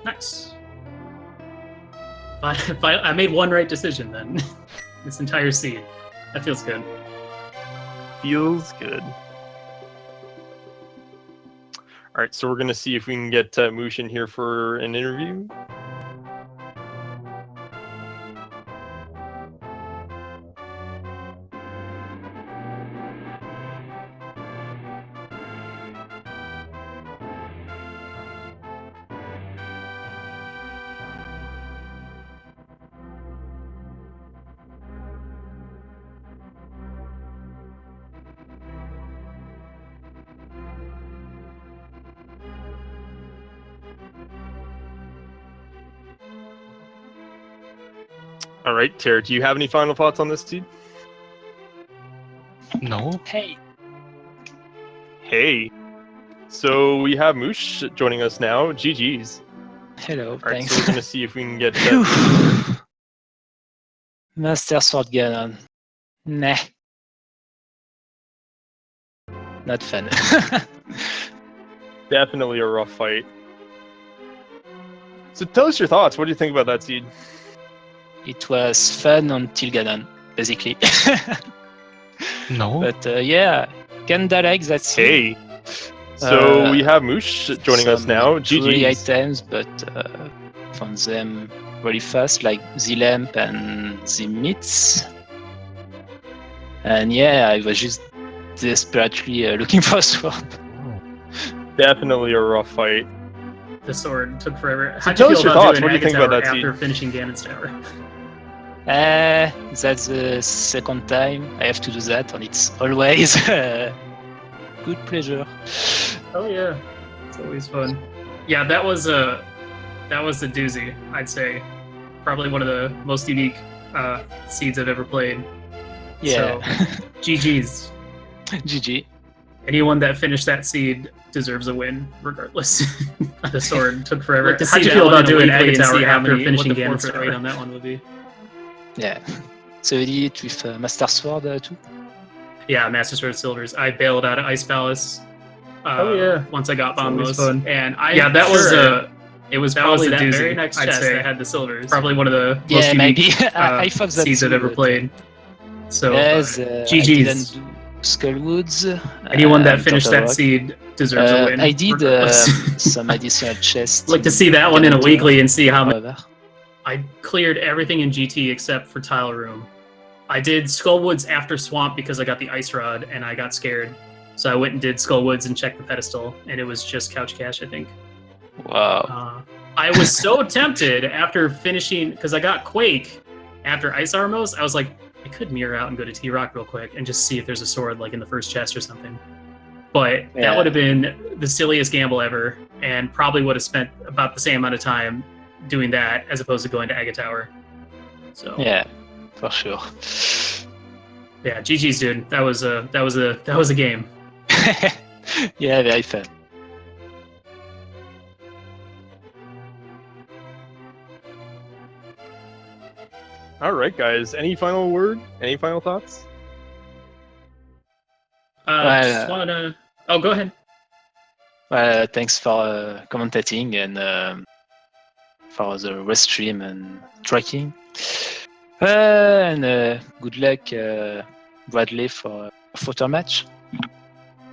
Nice. I made one right decision then. This entire seed. That feels good. Feels good. All right, so we're going to see if we can get Moosh in here for an interview. All right, Tara, do you have any final thoughts on this seed? No. Hey. So we have Moosh joining us now. GG's. Hello, All right, thanks. so we're going to see if we can get... Master Sword Ganon. Nah. Not fun. Definitely a rough fight. So tell us your thoughts. What do you think about that seed? It was fun until Ganon, basically. No. But yeah, kinda like that seed. Hey. So we have Moosh joining us now. Three GG's. items, but found them really fast, like the lamp and the meats. And yeah, I was just desperately looking for a sword. Definitely a rough fight. The sword took forever. So How'd tell you us feel your about thoughts. doing What do you think Aga about that Tower seed? after finishing Ganon's Tower? That's the second time I have to do that, and it's always good pleasure. Oh yeah, it's always fun. Yeah, that was a doozy. I'd say probably one of the most unique seeds I've ever played. Yeah. So, GG's. GG. Anyone that finished that seed deserves a win, regardless. The sword took forever. Like to How'd see you that feel one about in a doing weekly Aga and Tower see how after many- finishing what the Ganon's forfeit Tower? rate on that one would be? Yeah. So you did it with Master Sword too? Yeah, Master Sword Silvers. I bailed out of Ice Palace. Oh, yeah. Once I got It's always Bombos, fun. and that was it was probably that the doozy. very next I'd chest say. that had the silvers. Probably one of the most Yeah, unique maybe. I thought that seeds I've too, ever but, played. So yes, I GG's. didn't do Skullwoods. Anyone that and finished Turtle that Rock. seed deserves a win. I did regardless. some additional chests. Like to see that one in a Ganon weekly Tower, and see how many. however. I cleared everything in GT except for Tile Room. I did Skullwoods after Swamp because I got the Ice Rod and I got scared. So I went and did Skullwoods and checked the pedestal, and it was just Couch Cash, I think. Wow. I was so tempted after finishing, because I got Quake after Ice Armos, I was like, I could mirror out and go to T-Rock real quick and just see if there's a sword like in the first chest or something. But that would have been the silliest gamble ever, and probably would have spent about the same amount of time doing that as opposed to going to Aga Tower. So Yeah, for sure. yeah, GG's, dude. That was a game. Yeah, very fun. All right, guys. Any final word? Any final thoughts? Just wanted to... Oh, go ahead. Thanks for commentating and for the restream and tracking. And good luck, Bradley, for a photo match.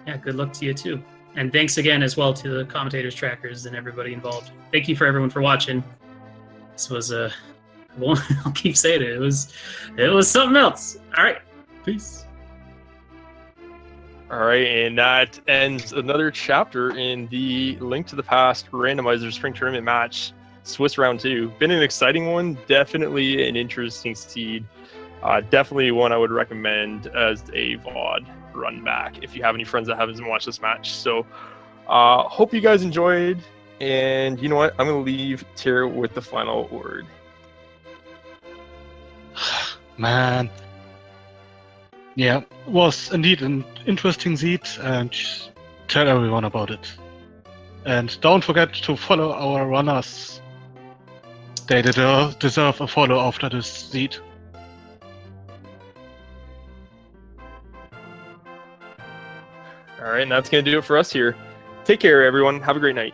Yeah, good luck to you too. And thanks again as well to the commentators, trackers, and everybody involved. Thank you for everyone for watching. This was I'll keep saying it. It was something else. All right, peace. All right, and that ends another chapter in the Link to the Past Randomizer Spring Tournament match, Swiss Round 2. Been an exciting one, definitely an interesting seed. Definitely one I would recommend as a VOD run back if you have any friends that haven't watched this match. So hope you guys enjoyed, and you know what? I'm going to leave Tyr with the final word. Man. Yeah, was indeed an interesting seed, and tell everyone about it. And don't forget to follow our runners. They deserve a follow after this seed. All right, and that's going to do it for us here. Take care, everyone. Have a great night.